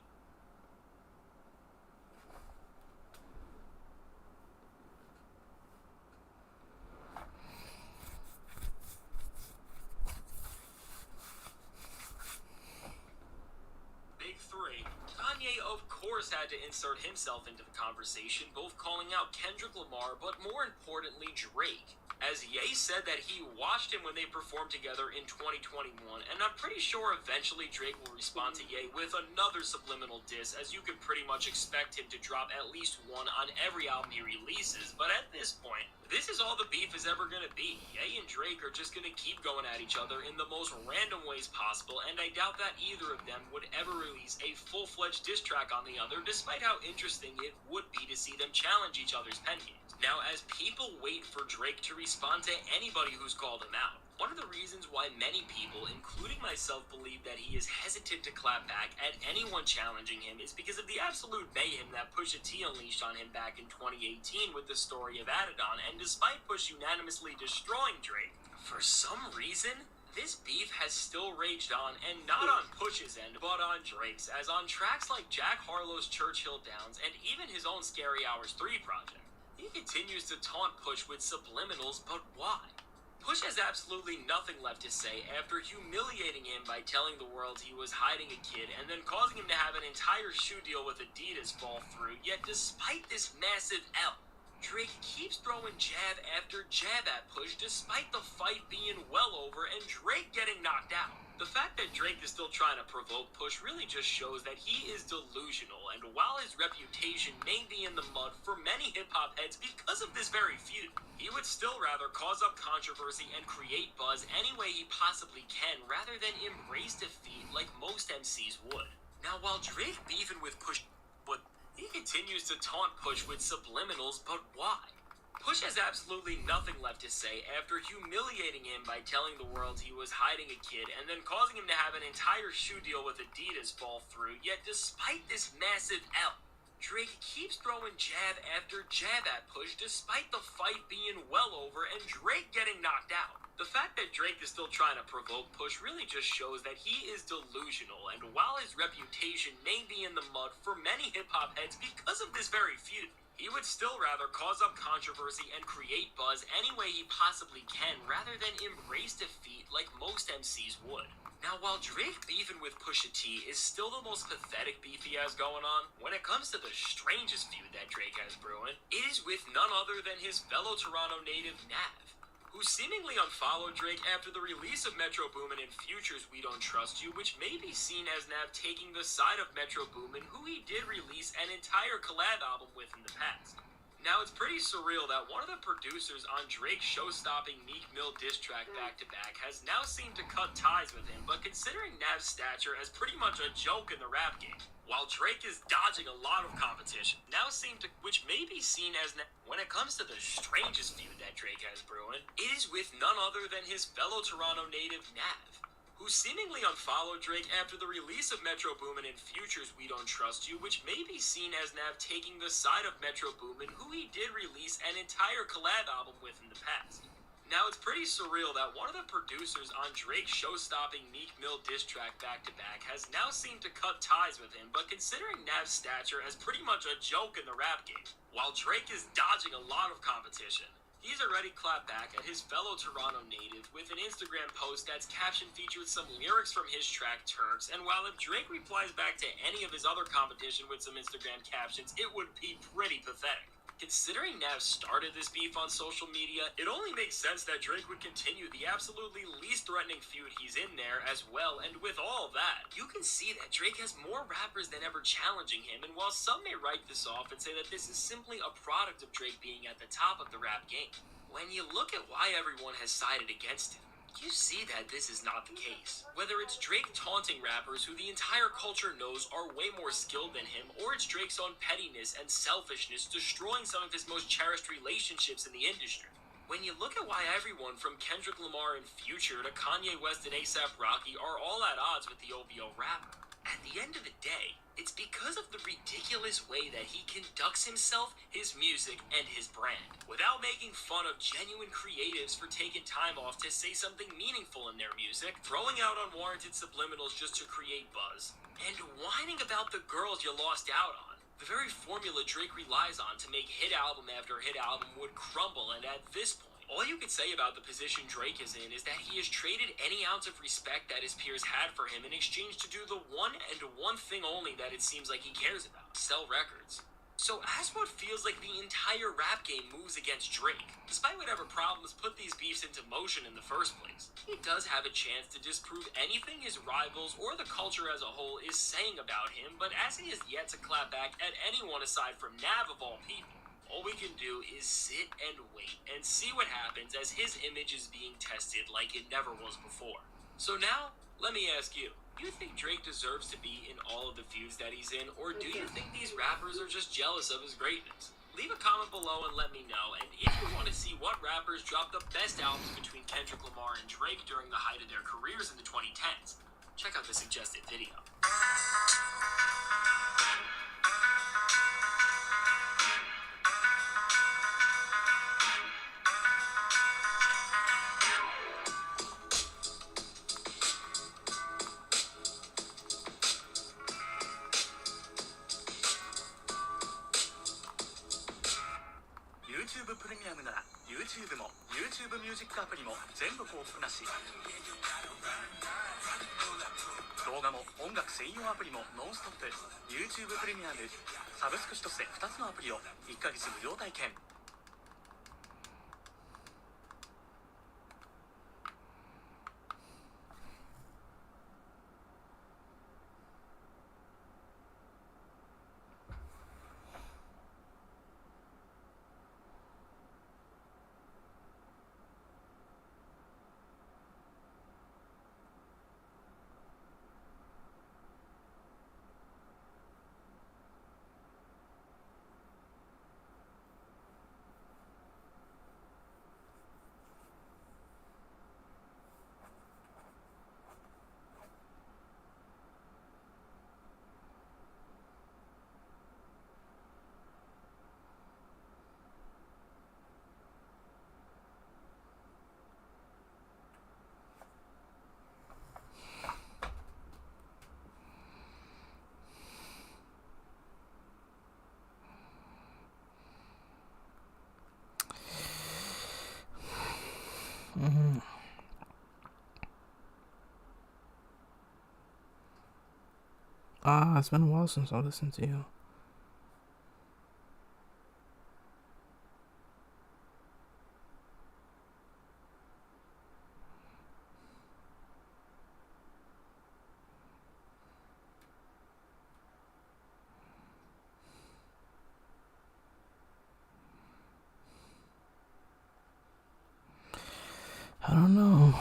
big three, Kanye of course had to insert himself into the conversation, both calling out Kendrick Lamar, but more importantly Drake, as Ye said that he watched him when they performed together in 2021, and I'm pretty sure eventually Drake will respond to Ye with another subliminal diss, as you could pretty much expect him to drop at least one on every album he releases, but at this point, this is all the beef is ever gonna be. Ye and Drake are just gonna keep going at each other in the most random ways possible, and I doubt that either of them would ever release a full-fledged diss track on the other, despite how interesting it would be to see them challenge each other's pen games. Now, as people wait for Drake to respond to anybody who's called him out, one of the reasons why many people, including myself, believe that he is hesitant to clap back at anyone challenging him is because of the absolute mayhem that Pusha T unleashed on him back in 2018 with the story of Adidon, and despite Push unanimously destroying Drake, for some reason, this beef has still raged on, and not on Push's end, but on Drake's, as on tracks like Jack Harlow's Churchill Downs and even his own Scary Hours 3 project, he continues to taunt Push with subliminals, but why? Push has absolutely nothing left to say after humiliating him by telling the world he was hiding a kid and then causing him to have an entire shoe deal with Adidas fall through, yet despite this massive L, Drake keeps throwing jab after jab at Push despite the fight being well over and Drake getting knocked out. The fact that Drake is still trying to provoke Push really just shows that he is delusional, and while his reputation may be in the mud for many hip-hop heads because of this very feud, he would still rather cause up controversy and create buzz any way he possibly can rather than embrace defeat like most MCs would. Now, while Drake beefing with Push, he continues to taunt Push with subliminals, but why? Push has absolutely nothing left to say after humiliating him by telling the world he was hiding a kid and then causing him to have an entire shoe deal with Adidas fall through, yet despite this massive L, Drake keeps throwing jab after jab at Push despite the fight being well over and Drake getting knocked out. The fact that Drake is still trying to provoke Push really just shows that he is delusional, and while his reputation may be in the mud for many hip-hop heads because of this very feud, he would still rather cause up controversy and create buzz any way he possibly can rather than embrace defeat like most MCs would. Now, while Drake beefing with Pusha T is still the most pathetic beef he has going on, when it comes to the strangest feud that Drake has brewing, it is with none other than his fellow Toronto native Nav, who seemingly unfollowed Drake after the release of Metro Boomin and Future's We Don't Trust You, which may be seen as Nav taking the side of Metro Boomin, who he did release an entire collab album with in the past. Now, it's pretty surreal that one of the producers on Drake's show-stopping Meek Mill diss track back-to-back has now seemed to cut ties with him, but considering Nav's stature as pretty much a joke in the rap game, while Drake is dodging a lot of competition, now seem to, which may be seen as, when it comes to the strangest feud that Drake has brewing, it is with none other than his fellow Toronto native Nav, who seemingly unfollowed Drake after the release of Metro Boomin and Future's We Don't Trust You, which may be seen as Nav taking the side of Metro Boomin, who he did release an entire collab album with in the past. Now, it's pretty surreal that one of the producers on Drake's show-stopping Meek Mill diss track back-to-back has now seemed to cut ties with him, but considering Nav's stature as pretty much a joke in the rap game, while Drake is dodging a lot of competition, he's already clapped back at his fellow Toronto native with an Instagram post that's caption featured some lyrics from his track Turks, and while if Drake replies back to any of his other competition with some Instagram captions, it would be pretty pathetic. Considering Nav started this beef on social media, it only makes sense that Drake would continue the absolutely least threatening feud he's in there as well, and with all that, you can see that Drake has more rappers than ever challenging him, and while some may write this off and say that this is simply a product of Drake being at the top of the rap game, when you look at why everyone has sided against him, you see that this is not the case. Whether it's Drake taunting rappers who the entire culture knows are way more skilled than him, or it's Drake's own pettiness and selfishness destroying some of his most cherished relationships in the industry. When you look at why everyone from Kendrick Lamar and Future to Kanye West and A$AP Rocky are all at odds with the OVO rapper, at the end of the day, it's because of the ridiculous way that he conducts himself, his music, and his brand, without making fun of genuine creatives for taking time off to say something meaningful in their music, throwing out unwarranted subliminals just to create buzz, and whining about the girls you lost out on. The very formula Drake relies on to make hit album after hit album would crumble, and at this point, all you could say about the position Drake is in is that he has traded any ounce of respect that his peers had for him in exchange to do the one thing only that it seems like he cares about: sell records. So as what feels like the entire rap game moves against Drake, despite whatever problems put these beefs into motion in the first place, he does have a chance to disprove anything his rivals or the culture as a whole is saying about him, but as he has yet to clap back at anyone aside from Nav of all people, all we can do is sit and wait and see what happens as his image is being tested like it never was before. So now, let me ask you, do you think Drake deserves to be in all of the feuds that he's in, or do you think these rappers are just jealous of his greatness? Leave a comment below and let me know, and if you want to see what rappers dropped the best albums between Kendrick Lamar and Drake during the height of their careers in the 2010s, check out the suggested video. YouTube プレミアムなら YouTube も YouTube ミュージックアプリも全部広告なし。動画も音楽専用アプリもノンストップ。 YouTube プレミアムサブスク1つで2つのアプリを1ヶ月無料体験。It's been a while since I listened to you. don't know.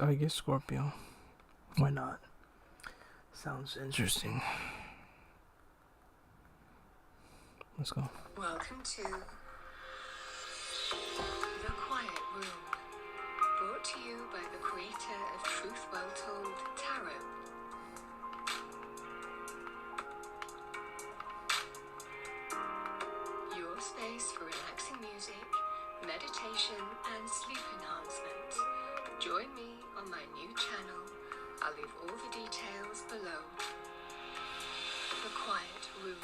I guess Scorpio. Why not? Sounds interesting. Let's go. Welcome to The Quiet Room, brought to you by the creator of Truth Well Told Tarot. Your space for relaxing music, meditation, and sleep enhancement. Join me on my new channel. I'll leave all the details below. The Quiet Room.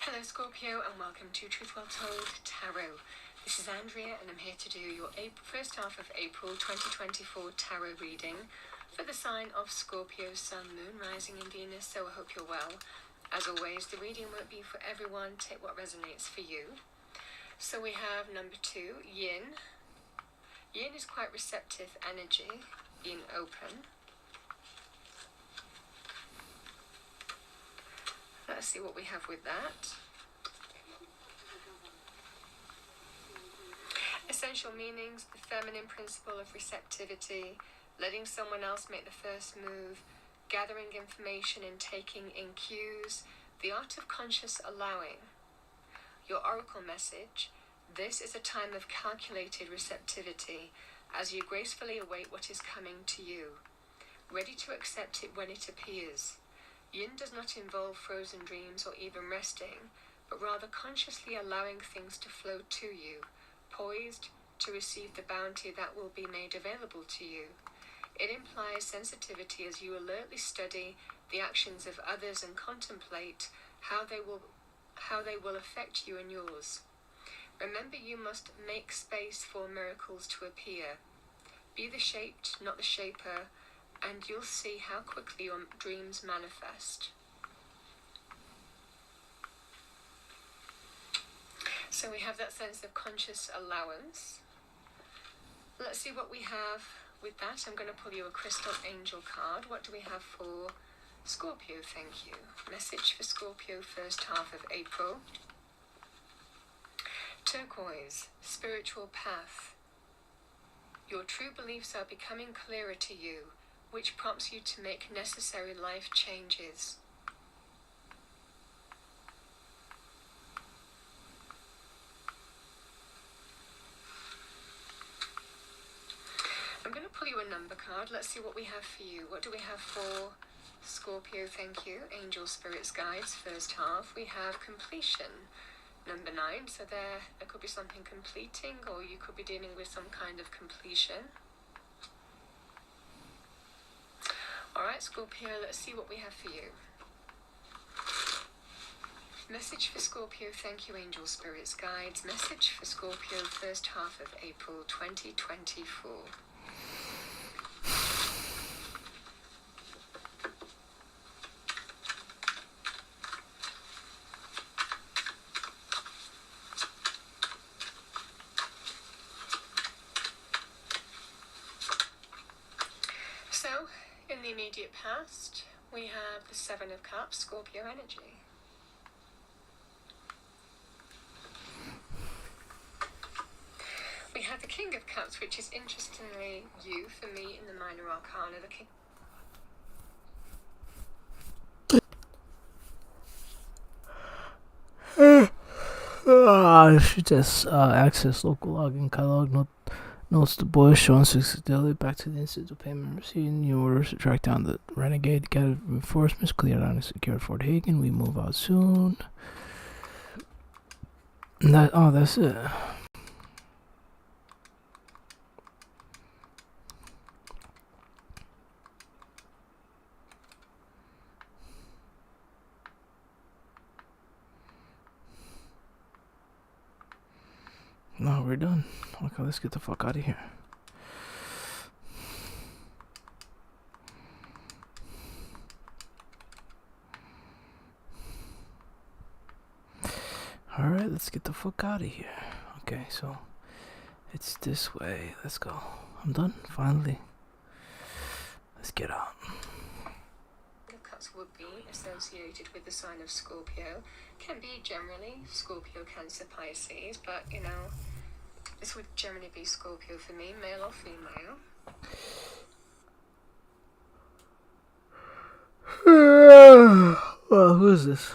Hello Scorpio and welcome to Truth Well Told Tarot. This is Andrea and I'm here to do your first half of April 2024 tarot reading for the sign of Scorpio, Sun, Moon, Rising in Venus, so I hope you're well. As always, the reading won't be for everyone. Take what resonates for you. So we have number 2, Yin. Yin is quite receptive energy, being open. Let's see what we have with that. Essential meanings: the feminine principle of receptivity, letting someone else make the first move, gathering information and taking in cues, the art of conscious allowing. Your oracle message: this is a time of calculated receptivity as you gracefully await what is coming to you, ready to accept it when it appears. Yin does not involve frozen dreams or even resting, but rather consciously allowing things to flow to you, poised to receive the bounty that will be made available to you. It implies sensitivity as you alertly study the actions of others and contemplate how they will affect you and yours. Remember, you must make space for miracles to appear. Be the shaped, not the shaper, and you'll see how quickly your dreams manifest. So we have that sense of conscious allowance. Let's see what we have with that. I'm going to pull you a crystal angel card. What do we have for Scorpio? Thank you. Message for Scorpio, first half of April. Turquoise, spiritual path. Your true beliefs are becoming clearer to you, which prompts you to make necessary life changes. I'm going to pull you a number card. Let's see what we have for you. What do we have for Scorpio? Thank you. Angel Spirits Guides, first half. We have completion, number 9. So there could be something completing, or you could be dealing with some kind of completion. Alright, Scorpio, let's see what we have for you. Message for Scorpio. Thank you, Angel Spirits Guides. Message for Scorpio, first half of April 2024. So, in the immediate past, we have the 7 of Cups, Scorpio energy. We have the King of Cups, which is interestingly you, for me, in the Minor Arcana. The King. I should just access local login catalog. Notes the boy showing 6 daily back to the Institute of Payment receiving new orders to track down the renegade, get reinforcements, cleared out and secured Fort Hagen. We move out soon. And that's it. No, we're done. Okay, let's get the fuck out of here. Alright, let's get the fuck out of here. Okay, so it's this way. Let's go. I'm done, finally. Let's get out. Cups would be associated with the sign of Scorpio. Can be generally Scorpio, Cancer, Pisces, but you know, this would generally be Scorpio for me, male or female. Well, who is this?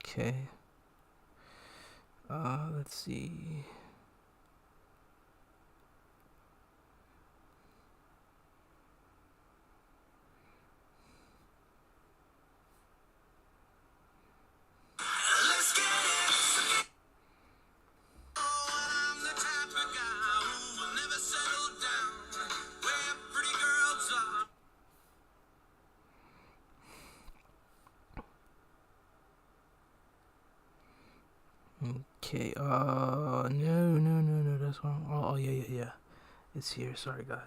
Okay. Let's see. Let's get it. Oh, I'm the type of guy who will never settle down where pretty girls are. Okay, no, that's wrong. Oh, yeah. It's here. Sorry, guys.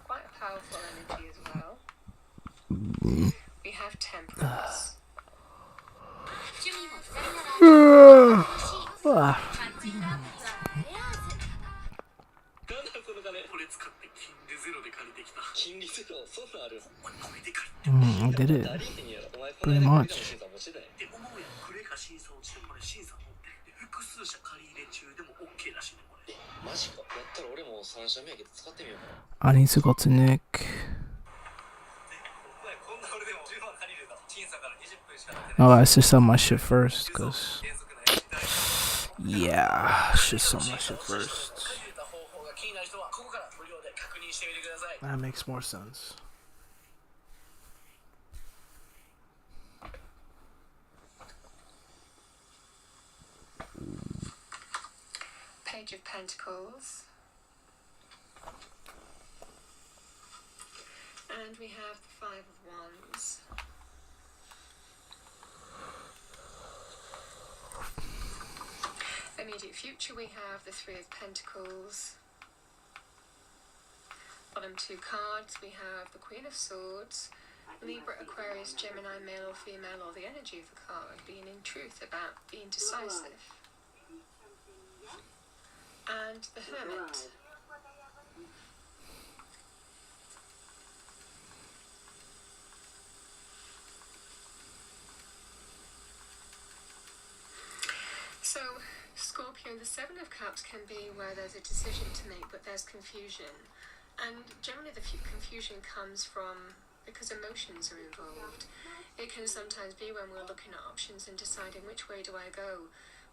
Quite a powerful energy as well. We have Temperance. I did it. Pretty much. I need to go to Nick. No, I should sell my shit first, cause yeah, I should sell my shit first. That makes more sense. Page of Pentacles. And we have the Five of Wands. Immediate future, we have the Three of Pentacles. Bottom two cards, we have the Queen of Swords, Libra, Aquarius, Gemini, male or female, or the energy of the card being in truth about being decisive. And the Hermit. So, Scorpio, the Seven of Cups can be where there's a decision to make, but there's confusion. And generally the confusion comes from because emotions are involved. It can sometimes be when we're looking at options and deciding which way do I go.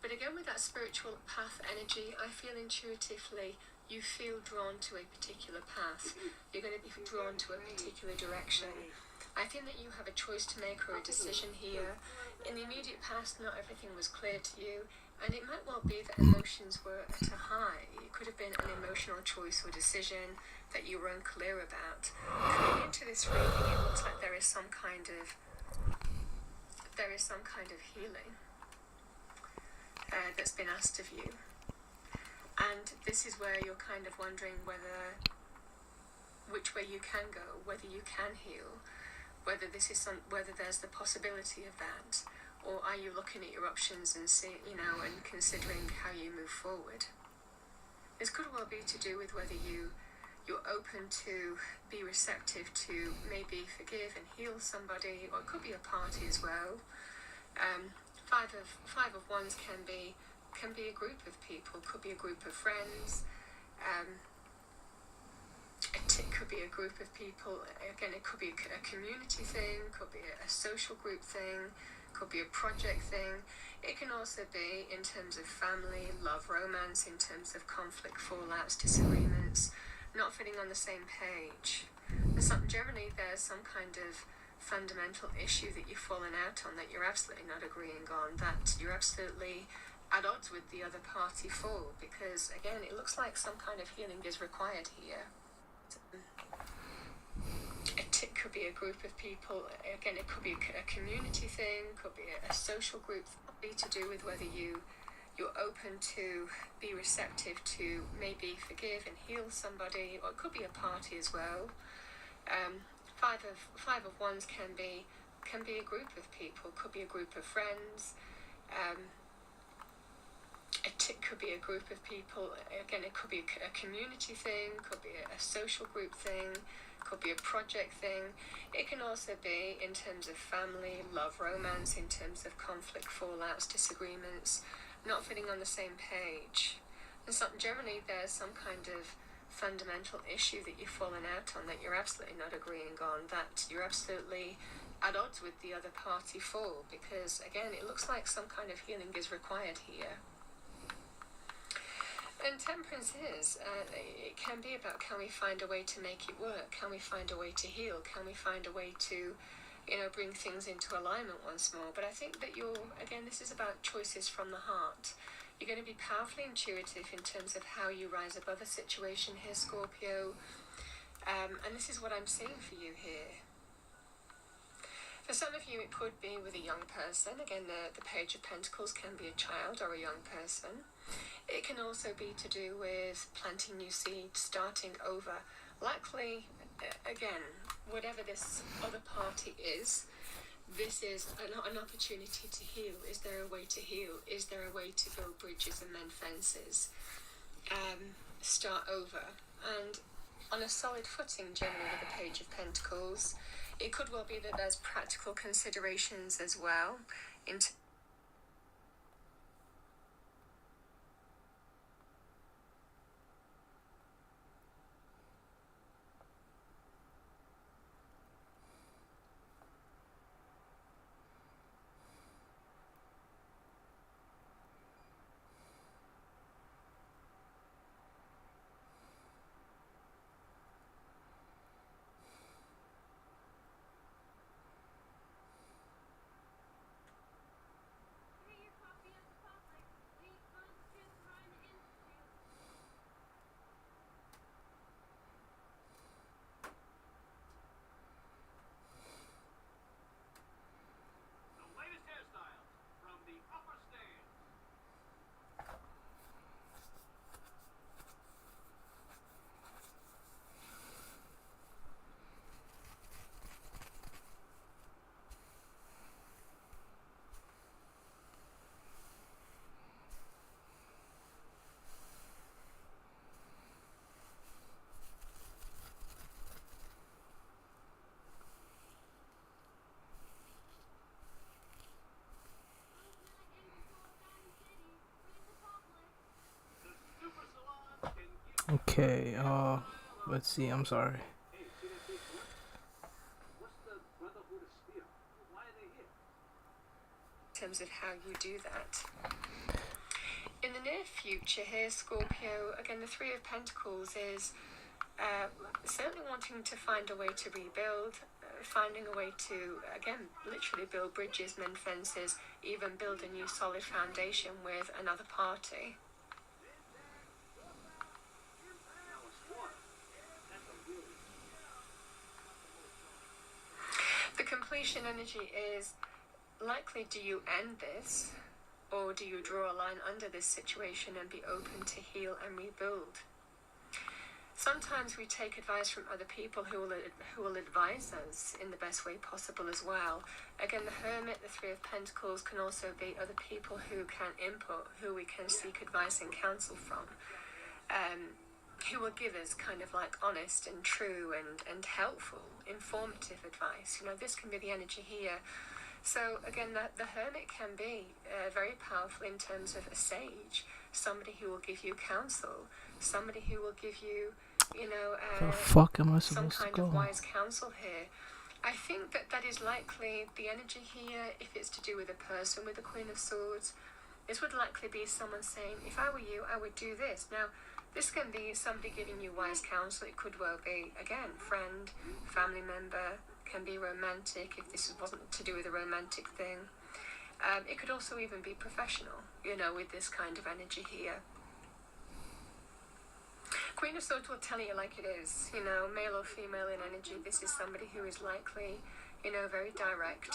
But again, with that spiritual path energy, I feel intuitively you feel drawn to a particular path. You're going to be drawn to a particular direction. I think that you have a choice to make or a decision here. In the immediate past, not everything was clear to you, and it might well be that emotions were at a high. It could have been an emotional choice or decision that you were unclear about. Coming into this reading, it looks like there is some kind of healing that's been asked of you, and this is where you're kind of wondering which way you can go, whether you can heal, whether there's the possibility of that, or are you looking at your options and and considering how you move forward. This could well be to do with whether you you're open to be receptive to maybe forgive and heal somebody, or it could be a party as well. Five of Wands can be a group of people, could be a group of friends. It could be a group of people. Again, it could be a community thing, could be a social group thing, could be a project thing. It can also be in terms of family, love, romance, in terms of conflict, fallouts, disagreements, not fitting on the same page. Generally, there's some kind of fundamental issue that you've fallen out on, that you're absolutely not agreeing on, that you're absolutely at odds with the other party for, because again, it looks like some kind of healing is required here. It could be a group of people. Again, it could be a community thing, could be a social group, to do with whether you're open to be receptive to maybe forgive and heal somebody, or it could be a party as well. Five of Wands can be a group of people, could be a group of friends. It could be a group of people. Again, it could be a community thing, could be a social group thing, could be a project thing. It can also be in terms of family, love, romance, in terms of conflict, fallouts, disagreements, not fitting on the same page. And generally, there's some kind of fundamental issue that you've fallen out on, that you're absolutely not agreeing on, that you're absolutely at odds with the other party for, because again, it looks like some kind of healing is required here. And Temperance is, it can be about, can we find a way to make it work? Can we find a way to heal? Can we find a way to, bring things into alignment once more? But I think that this is about choices from the heart. You're going to be powerfully intuitive in terms of how you rise above a situation here, Scorpio. And this is what I'm seeing for you here. For some of you, it could be with a young person. Again, the Page of Pentacles can be a child or a young person. It can also be to do with planting new seeds, starting over. Likely, again, whatever this other party is, this is an opportunity to heal. Is there a way to heal? Is there a way to build bridges and mend fences? Start over. And on a solid footing, generally, with the Page of Pentacles, it could well be that there's practical considerations as well. Okay, let's see, I'm sorry. In terms of how you do that. In the near future here, Scorpio, again, the Three of Pentacles is certainly wanting to find a way to rebuild, finding a way to, again, literally build bridges, mend fences, even build a new solid foundation with another party. The completion energy is likely, do you end this, or do you draw a line under this situation and be open to heal and rebuild? Sometimes we take advice from other people who will advise us in the best way possible as well. Again, the Hermit, the Three of Pentacles, can also be other people who can input, who we can seek advice and counsel from. who will give us kind of like honest and true and helpful, informative advice. You know, this can be the energy here. So again, the hermit can be very powerful in terms of a sage, somebody who will give you counsel, somebody who will give you, you know, the fuck am I some supposed to kind go? of wise counsel here. I think that is likely the energy here, if it's to do with a person with the Queen of Swords. This would likely be someone saying, if I were you, I would do this. Now, this can be somebody giving you wise counsel. It could well be, again, friend, family member, can be romantic if this wasn't to do with a romantic thing. It could also even be professional, you know, with this kind of energy here. Queen of Swords will tell you like it is, you know, male or female in energy. This is somebody who is likely, you know, very direct,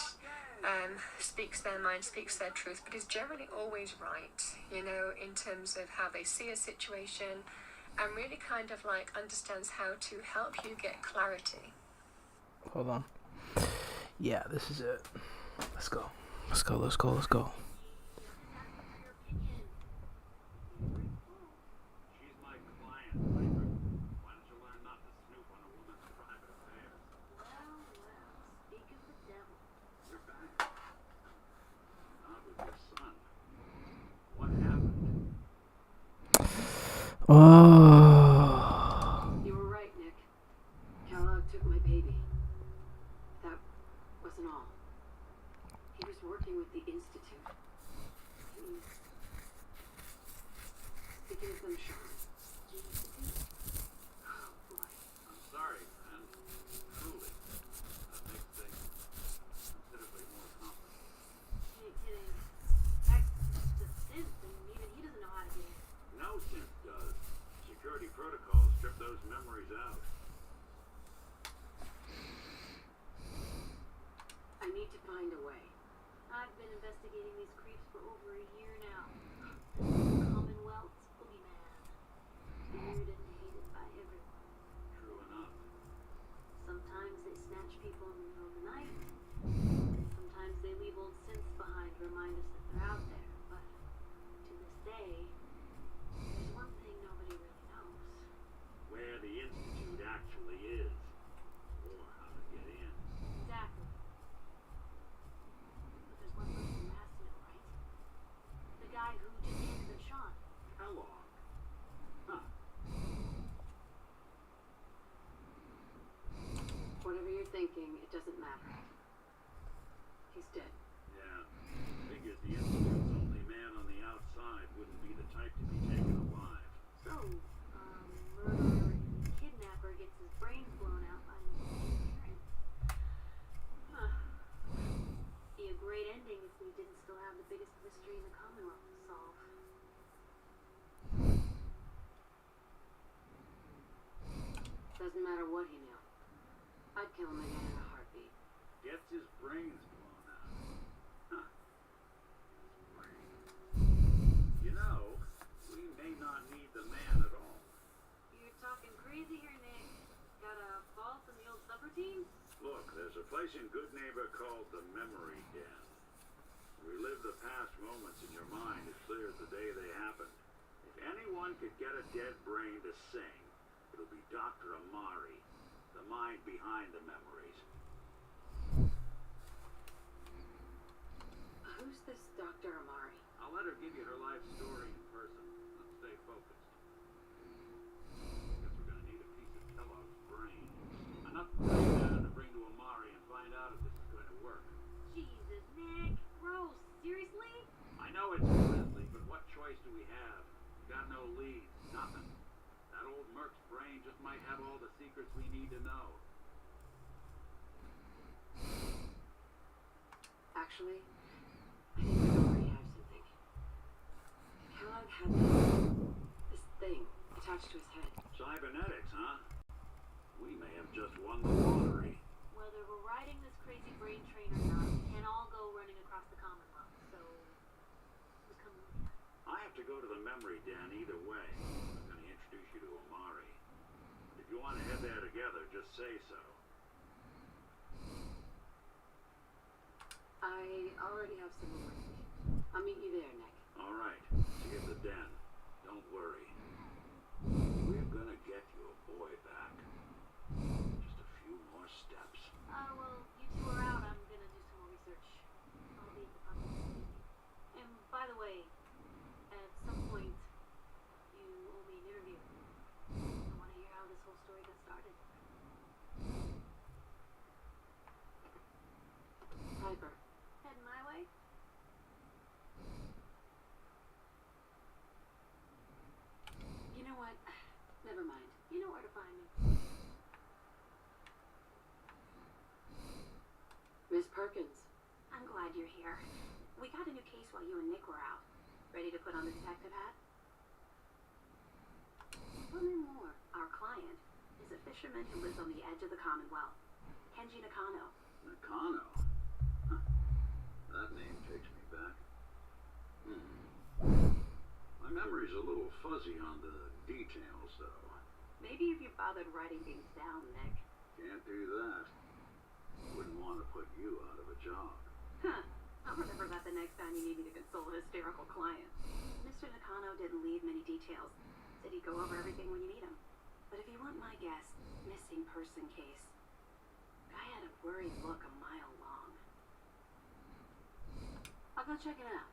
speaks their mind, speaks their truth, but is generally always right, you know, in terms of how they see a situation, and really kind of like understands how to help you get clarity. Hold on. Yeah, this is it. Let's go. Let's go, let's go, let's go. She's my client, Piper. Why don't you learn not to snoop on a woman's private affairs? Well, speak of the devil. You're back. Not with your son. What happened? Oh. You were right, Nick. Kellogg took my baby. That wasn't all. He was working with the Institute. Speaking of them, Sean. Oh, boy. I'm sorry, man. Truly. That makes things considerably more complicated. Hey, kidding. Heck, the synth, and even he doesn't know how to get in. No synth does. Security protocols strip those memories out. I need to find a way. I've been investigating these creeps for over a year now. Commonwealth's boogeyman. Feared and hated by everyone. True enough. Sometimes they snatch people in the middle of the night. Sometimes they leave old synths behind to remind us that they're out there. But to this day, there's one thing nobody really knows. Where the Institute actually is. Or how to get in. Exactly. But there's one person who has to know, right? The guy who just answered Sean. Kellogg. Huh. Whatever you're thinking, it doesn't matter. He's dead. Yeah. Figures the Institute's only man on the outside wouldn't be the type to be taken alive. So, murderer and kidnapper gets his brains blown out by his parents. Huh. Be a great ending if we didn't still have the biggest mystery in the Commonwealth to solve. Doesn't matter what he knew. I'd kill him again in a heartbeat. Gets his brains blown out. Huh. Brains. You know, we may not need the man at all. You're talking crazy here, Nick. Got a fall from the old subroutine? Look, there's a place in Good Neighbor called the Memory Den. Relive the past moments in your mind as clear as the day they happened. If anyone could get a dead brain to sing, it'll be Dr. Amari, the mind behind the memories. Who's this Dr. Amari? I'll let her give you her life story in person. Let's stay focused. Guess we're gonna need a piece of Kellogg's brain. Enough data to bring to Amari and find out if this is going to work. Jesus, Nick. Gross. Seriously? I know it's grisly, but what choice do we have? We got no leads, nothing. That old Merc's brain just might have all the secrets we need to know. Actually, I think we already have something. Kellogg had this thing attached to his head. Cybernetics, huh? We may have just won the lottery. Whether we're riding this crazy brain train or not, we can't all go running across the Commonwealth, so who's coming with you? I have to go to the Memory Den either way. I'm going to introduce you to Amari. If you want to head there together, just say so. I already have some more. I'll meet you there, Nick. All right. See you at the den. Don't worry. We're gonna get your boy back. Just a few more steps. Well, you two are out. I'm gonna do some more research. I'll be at the public. And by the way, at some point, you owe me an interview. I want to hear how this whole story got started. Piper. Heading my way? You know what? Never mind. You know where to find me. Miss Perkins. I'm glad you're here. We got a new case while you and Nick were out. Ready to put on the detective hat? Tell me more. Our client is a fisherman who lives on the edge of the Commonwealth. Kenji Nakano. Nakano? Huh. That name takes me back. My memory's a little fuzzy on the details, though. Maybe if you bothered writing things down, Nick. Can't do that. Wouldn't want to put you out of a job. Huh. I'll remember that the next time you need me to console a hysterical client. Mr. Nakano didn't leave many details. Said he'd go over everything when you need him. But if you want my guess, missing person case. Guy had a worried look a mile long. I'll go check it out.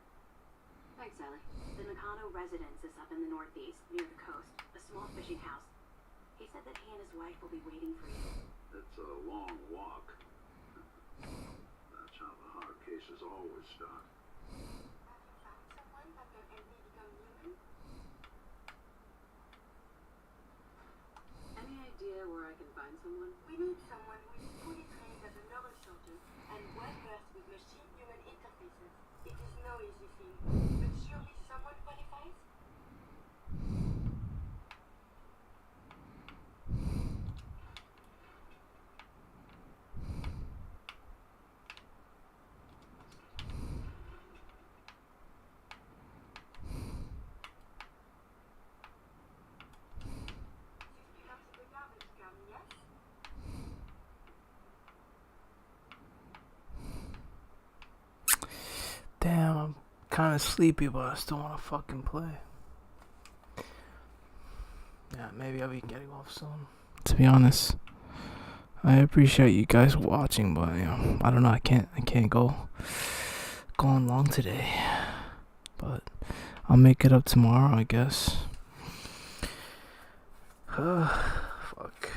Thanks, Ellie. The Nakano residence is up in the northeast, near the coast. A small fishing house. He said that he and his wife will be waiting for you. It's a long walk. That's how the hard cases always start. Any idea where I can find someone? We need someone who is fully trained as a novel shooter and well-versed with machine-human interfaces. It is no easy thing, but surely someone qualifies? Damn, I'm kind of sleepy, but I still want to fucking play. Yeah, maybe I'll be getting off soon. To be honest, I appreciate you guys watching, but you know, I don't know. I can't go on long today, but I'll make it up tomorrow, I guess. Fuck.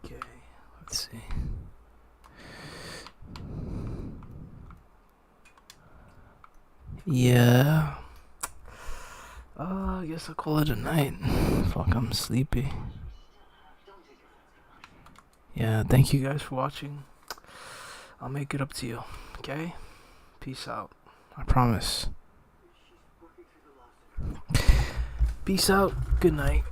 Okay, let's see. Yeah. I guess I'll call it a night. Fuck, I'm sleepy. Yeah, thank you guys for watching. I'll make it up to you, okay? Peace out. I promise. Peace out. Good night.